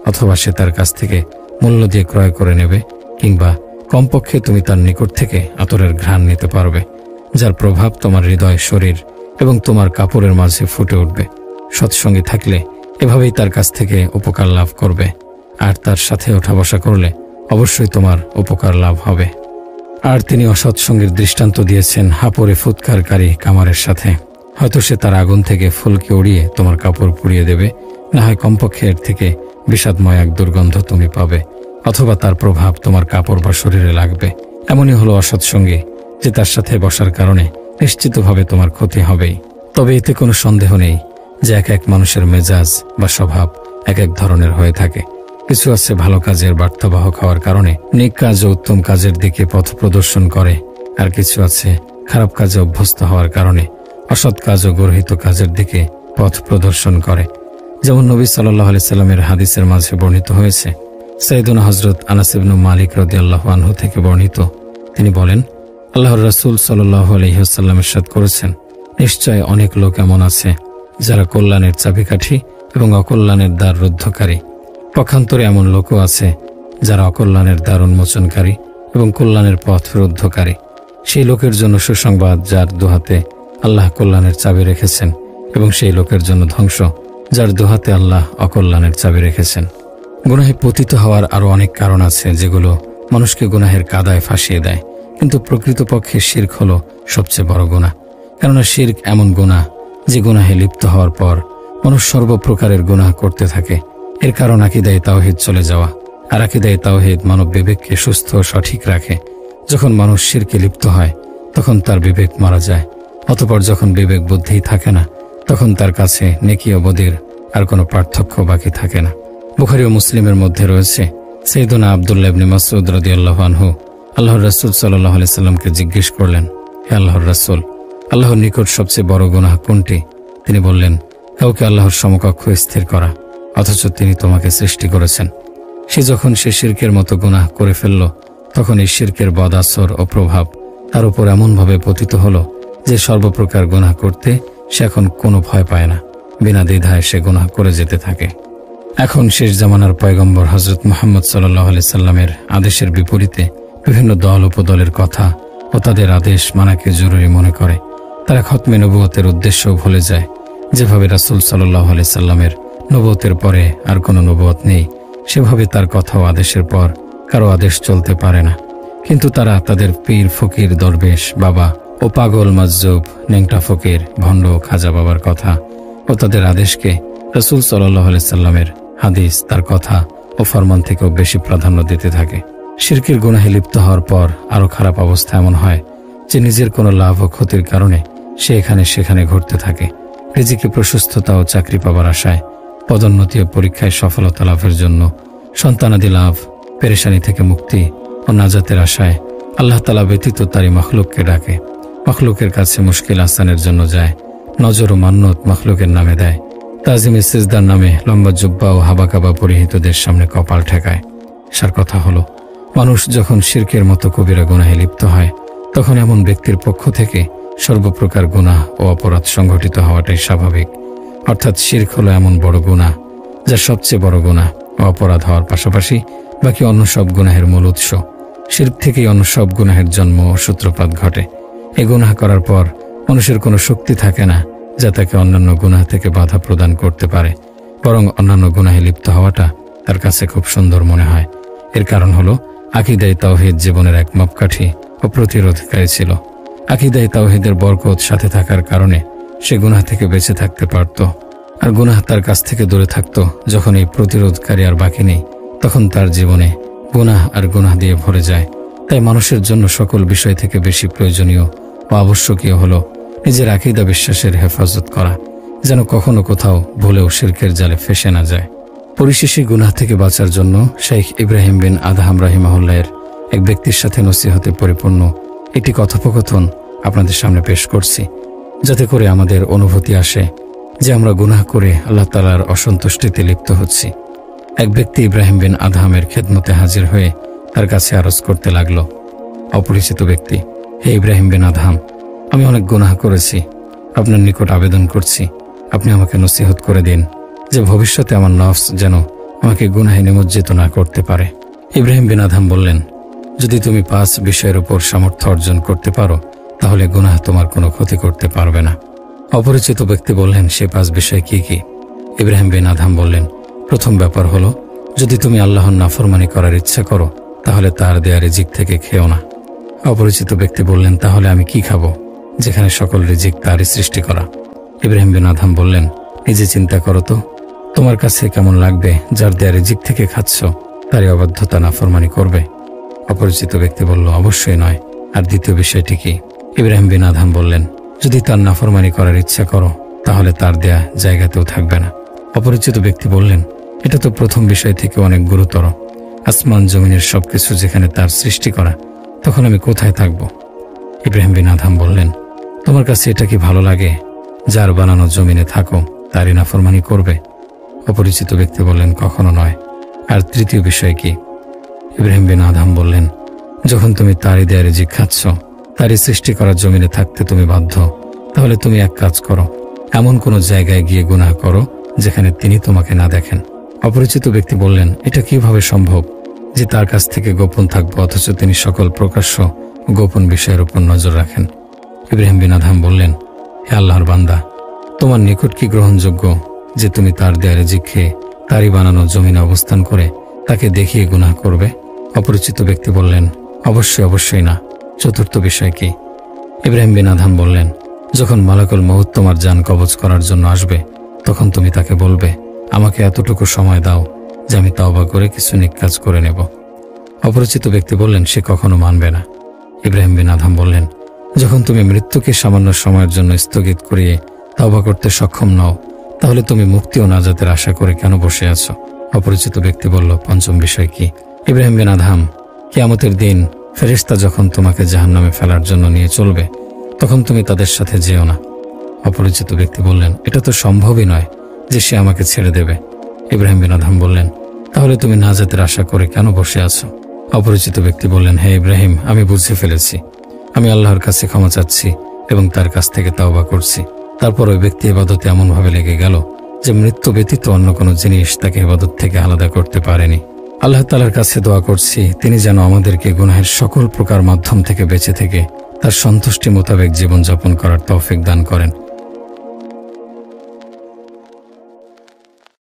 অথবা সে তার কাছ থেকে মূল্য দিয়ে ক্রয় করে নেবে, কিংবা কমপক্ষে তুমি তার নিকট থেকে আতরের ঘ্রাণ নিতে পারবে, যার প্রভাব তোমার হৃদয়, শরীর এবং তোমার কাপড়ের মাঝে ফুটে উঠবে। সৎসঙ্গী থাকলে এভাবেই তার কাছ থেকে উপকার লাভ করবে, আর তার সাথে ওঠা বসা করলে অবশ্যই তোমার উপকার লাভ হবে। আর তিনি অসৎসঙ্গীর দৃষ্টান্ত দিয়েছেন হাপরে ফুৎকারকারী কামারের সাথে। হয়তো সে তার আগুন থেকে ফুলকে উড়িয়ে তোমার কাপড় পুড়িয়ে দেবে, না হয় কমপক্ষে এর থেকে বিষাদময় এক দুর্গন্ধ তুমি পাবে, অথবা তার প্রভাব তোমার কাপড় বা শরীরে লাগবে। এমনই হলো অসৎসঙ্গী, যে তার সাথে বসার কারণে নিশ্চিতভাবে তোমার ক্ষতি হবেই। তবে এতে কোনো সন্দেহ নেই যে এক এক মানুষের মেজাজ বা স্বভাব এক এক ধরনের হয়ে থাকে। কিছু আছে ভালো কাজের বার্তাবাহক হওয়ার কারণে নেক কাজ ও উত্তম কাজের দিকে পথ প্রদর্শন করে, আর কিছু আছে খারাপ কাজে অভ্যস্ত হওয়ার কারণে অসৎ কাজ ও গর্হিত কাজের দিকে পথ প্রদর্শন করে। যেমন নবী সাল্লাল্লাহু আলাইহি সাল্লামের হাদিসের মাঝে বর্ণিত হয়েছে, সাইয়েদুনা হযরত আনাস ইবনে মালিক রাদিয়াল্লাহু আনহু থেকে বর্ণিত, তিনি বলেন, আল্লাহর রাসূল সাল্লাল্লাহু আলাইহি ওয়াসাল্লাম ইরশাদ করেছেন, নিশ্চয় অনেক লোক এমন আছে যারা কল্যাণের চাবিকাঠি এবং অকল্যাণের দ্বার রুদ্ধকারী। পক্ষান্তরে এমন লোকও আছে যারা অকল্যাণের দ্বার উন্মোচনকারী এবং কল্যাণের পথ রুদ্ধকারী। সেই লোকের জন্য সুসংবাদ, যার দুহাতে আল্লাহ কল্যাণের চাবি রেখেছেন, এবং সেই লোকের জন্য ধ্বংস, যার দুহাতে আল্লাহ অকল্যাণের চাবি রেখেছেন। গুনাহে পতিত হওয়ার আরো অনেক কারণ আছে, যেগুলো মানুষকে গুনাহের কাদায় ফাঁসিয়ে দেয়। কিন্তু প্রকৃতপক্ষে শিরক হলো সবচেয়ে বড় গুনাহ। কেননা শিরক এমন গুনাহ যে গুনাহে লিপ্ত হওয়ার পর মানুষ সর্বপ্রকারের গুনাহ করতে থাকে। এর কারণ আকীদায়ে তাওহীদ চলে যাওয়া। আর আকীদায়ে তাওহীদ মানব বিবেককে সুস্থ ও সঠিক রাখে। যখন মানুষ শিরকে লিপ্ত হয় তখন তার বিবেক মারা যায়। অতঃপর যখন বিবেক বুদ্ধি থাকে না, তখন তার কাছে নেকি ও বদির আর কোনো পার্থক্য বাকি থাকে না। বুখারী ও মুসলিমের মধ্যে রয়েছে, সাইয়েদুনা আব্দুল্লাহ ইবনে মাসউদ রাদিয়াল্লাহু আনহু আল্লাহর রাসূল সাল্লাল্লাহু আলাইহি সাল্লামকে জিজ্ঞেস করলেন, হে আল্লাহর রাসূল, আল্লাহর নিকট সবচেয়ে বড় গুনাহ কোনটি? তিনি বললেন, কাউকে আল্লাহর সমকক্ষ স্থির করা, অথচ তিনি তোমাকে সৃষ্টি করেছেন। যখন সে শিরকের মতো গুনাহ করে ফেলল, তখন এই শিরকের বদ আসর ও প্রভাব তার উপর এমনভাবে পতিত হলো যে সর্বপ্রকার গুনাহ করতে সে এখন কোনো ভয় পায় না। বিনা দ্বিধায় সে গুনাহ করে যেতে থাকে। এখন শেষ জামানার পয়গম্বর হযরত মুহাম্মদ সাল্লাল্লাহু আলাইহি সাল্লামের আদেশের বিপরীতে বিভিন্ন দল উপদলের কথা ও তাদের আদেশ মানাকে জরুরি মনে করে। তারা খতমে নবুয়তের উদ্দেশ্যও ভুলে যায়। যেভাবে রাসূল সাল্লাল্লাহু আলাইহি সাল্লামের নবুয়তের পরে আর কোনো নবুয়ত নেই, সেভাবে তার কথা ও আদেশের পর কারো আদেশ চলতে পারে না। কিন্তু তারা তাদের পীর, ফকির, দরবেশ, বাবা ও পাগল, মাজজুব, নেংটা ফকির, ভণ্ড, খাজা বাবার কথা ও তাদের আদেশকে রাসূল সাল্লাল্লাহু আলাইহি সাল্লামের হাদিস, তার কথা ও ফরমান থেকেও বেশি প্রাধান্য দিতে থাকে। শিরকের গুনাহে লিপ্ত হওয়ার পর আরও খারাপ অবস্থা এমন হয় যে নিজের কোনো লাভ ও ক্ষতির কারণে সে এখানে সেখানে ঘুরতে থাকে। রিজিকে প্রশস্ততা ও চাকরি পাবার আশায়, পদোন্নতি ও পরীক্ষায় সফলতা লাভের জন্য, সন্তানাদি লাভ, পেরেশানি থেকে মুক্তি ও নাজাতের আশায় আল্লাহ তাআলা ব্যতীত তারই মখলুককে ডাকে। মখলুকের কাছে মুশকিল আসানের জন্য যায়। নজর ও মান্নত মখলুকের নামে দেয়। তাজিমে সিজদার নামে লম্বা জুব্বা ও হাবাকাবা পরিহিতদের সামনে কপাল ঠেকায়। সার কথা হলো, মানুষ যখন শিরকের মতো কবিরা গুনাহে লিপ্ত হয়, তখন এমন ব্যক্তির পক্ষ থেকে সর্বপ্রকার গুনাহ ও অপরাধ সংঘটিত হওয়াটাই স্বাভাবিক। অর্থাৎ শিরক হলো এমন বড় গুনাহ যা সবচেয়ে বড় গুনাহ ও অপরাধ হওয়ার পাশাপাশি বাকি অন্য সব গুনাহের মূল উৎস। শিরক থেকেই অন্য সব গুনাহের জন্ম ও সূত্রপাত ঘটে। এই গুনাহ করার পর মানুষের কোনো শক্তি থাকে না যা তাকে অন্যান্য গুনাহ থেকে বাধা প্রদান করতে পারে, বরং অন্যান্য গুনাহে লিপ্ত হওয়াটা তার কাছে খুব সুন্দর মনে হয়। এর কারণ হলো আকীদায়ে তাওহীদ জীবনের এক মাপকাঠি ও প্রতিরোধকারী ছিল। আকীদায়ে তাওহীদের বরকত সাথে থাকার কারণে সে গুনাহ থেকে বেঁচে থাকতে পারত, আর গুনাহ তার কাছ থেকে দূরে থাকত। যখন এই প্রতিরোধকারী আর বাকি নেই, তখন তার জীবনে গুনাহ আর গুনাহ দিয়ে ভরে যায়। তাই মানুষের জন্য সকল বিষয় থেকে বেশি প্রয়োজনীয় ও আবশ্যকীয় হলো নিজের আকীদা বিশ্বাসের হেফাজত করা, যেন কখনো কোথাও ভুলেও শিরকের জালে ফেসে না যায়। পরিশেষে গুনাহ থেকে বাঁচার জন্য শেখ ইব্রাহিম বিন আদহাম রাহিমাহুল্লাহের এক ব্যক্তির সাথে নসিহতে পরিপূর্ণ একটি কথোপকথন আপনাদের সামনে পেশ করছি, যাতে করে আমাদের অনুভূতি আসে যে আমরা গুনাহ করে আল্লাহ তাআলার অসন্তুষ্টিতে লিপ্ত হচ্ছি। এক ব্যক্তি ইব্রাহিম বিন আদহামের খেদমতে হাজির হয়ে তার কাছে আরজ করতে লাগলো, অপরিচিত ব্যক্তি, হে ইব্রাহিম বিন আদহাম, আমি অনেক গুনাহ করেছি। আপনার নিকট আবেদন করছি, আপনি আমাকে নসিহত করে দিন যে ভবিষ্যতে আমার নফস যেন আমাকে গুনাহে নিমজ্জিত না করতে পারে। ইব্রাহিম বিন আদহাম বললেন, যদি তুমি 5 বিষয়ের উপর সামর্থ্য অর্জন করতে পারো, তাহলে গুনাহ তোমার কোনো ক্ষতি করতে পারবে না। অপরিচিত ব্যক্তি বললেন, সে 5 বিষয় কি কি? ইব্রাহিম বিন আদহাম বললেন, প্রথম ব্যাপার হলো, যদি তুমি আল্লাহর নাফরমানি করার ইচ্ছা করো, তাহলে তার দেয়া রিজিক থেকে খেও না। অপরিচিত ব্যক্তি বললেন, তাহলে আমি কি খাবো, যেখানে সকল রিজিক তারই সৃষ্টি করা? ইব্রাহিম বিন আদহাম বললেন, নিজে চিন্তা করো তো, তোমার কাছে কেমন লাগবে যার দেয়া রিজিক থেকে খাচ্ছ তারই অবাধ্যতা নাফরমানি করবে? অপরিচিত ব্যক্তি বলল, অবশ্যই নয়। আর দ্বিতীয় বিষয়টি কি? ইব্রাহিম বিন আদহাম বললেন, যদি তার নাফরমানি করার ইচ্ছা করো, তাহলে তার দেয়া জায়গাতেও থাকবে না। অপরিচিত ব্যক্তি বললেন, এটা তো প্রথম বিষয় থেকে অনেক গুরুতর। আসমান জমিনের সবকিছু যেখানে তার সৃষ্টি করা, তখন আমি কোথায় থাকব? ইব্রাহিম বিন আদহাম বললেন, তোমার কাছে এটা কি ভালো লাগে, যার বানানো জমিনে থাকো তারই নাফরমানি করবে? অপরিচিত ব্যক্তি বললেন, কখনো নয়। আর তৃতীয় বিষয় কি? ইব্রাহিম বিন আদহাম বললেন, যখন তুমি তারই দেয়া রিজিক খাচ্ছ, তারই সৃষ্টি করার জমিনে থাকতে তুমি বাধ্য, তাহলে তুমি এক কাজ করো, এমন কোনো জায়গায় গিয়ে গুনাহ করো যেখানে তিনি তোমাকে না দেখেন। অপরিচিত ব্যক্তি বললেন, এটা কিভাবে সম্ভব যে তার কাছ থেকে গোপন থাকবো অথচ তিনি সকল প্রকাশ্য গোপন বিষয়ের উপর নজর রাখেন? ইব্রাহিম বিন আদহাম বললেন, হে আল্লাহর বান্দা, তোমার নিকট কি গ্রহণযোগ্য যে তুমি তার দেয়া রিজিক খেয়ে তারই বানানো জমিনে অবস্থান করে তাকে দেখিয়ে গুনাহ করবে? অপরিচিত ব্যক্তি বললেন, অবশ্যই না। চতুর্থ বিষয় কি? ইব্রাহিম বিন আদহাম বললেন, যখন মালাকুল মউত তোমার জান কবজ করার জন্য আসবে, তখন তুমি তাকে বলবে, আমাকে এতটুকু সময় দাও যে আমি তওবা করে কিছু নেক কাজ করে নেব। অপরিচিত ব্যক্তি বললেন, সে কখনো মানবে না। ইব্রাহিম বিন আদহাম বললেন, যখন তুমি মৃত্যুকে সামান্য সময়ের জন্য স্থগিত করিয়ে তওবা করতে সক্ষম নও, তাহলে তুমি মুক্তি ও নাজাতের আশা করে কেন বসে আছো? অপরিচিত ব্যক্তি বলল, পঞ্চম বিষয় কি? ইব্রাহিম বিন আদহাম, কিয়ামতের দিন ফেরেশতা যখন তোমাকে জাহান্নামে ফেলার জন্য নিয়ে চলবে, তখন তুমি তাদের সাথে যেও না। অপরিচিত ব্যক্তি বললেন, এটা তো সম্ভবই নয় যে সে আমাকে ছেড়ে দেবে। ইব্রাহিম বিন আদহাম বললেন, তাহলে তুমি নাজাতের আশা করে কেন বসে আছো? অপরিচিত ব্যক্তি বললেন, হে ইব্রাহিম, আমি বুঝে ফেলেছি। আমি আল্লাহর কাছে ক্ষমা চাচ্ছি এবং তার কাছ থেকে তওবা করছি। তারপর ওই ব্যক্তি ইবাদতে এমনভাবে লেগে গেল যে মৃত্যু ব্যতীত অন্য কোনো জিনিস তাকে ইবাদত থেকে আলাদা করতে পারেনি। আল্লাহ তাআলার কাছে দোয়া করছি, তিনি যেন আমাদেরকে গুনাহের সকল প্রকার মাধ্যম থেকে বেঁচে থেকে তার সন্তুষ্টি মোতাবেক জীবনযাপন করার তৌফিক দান করেন।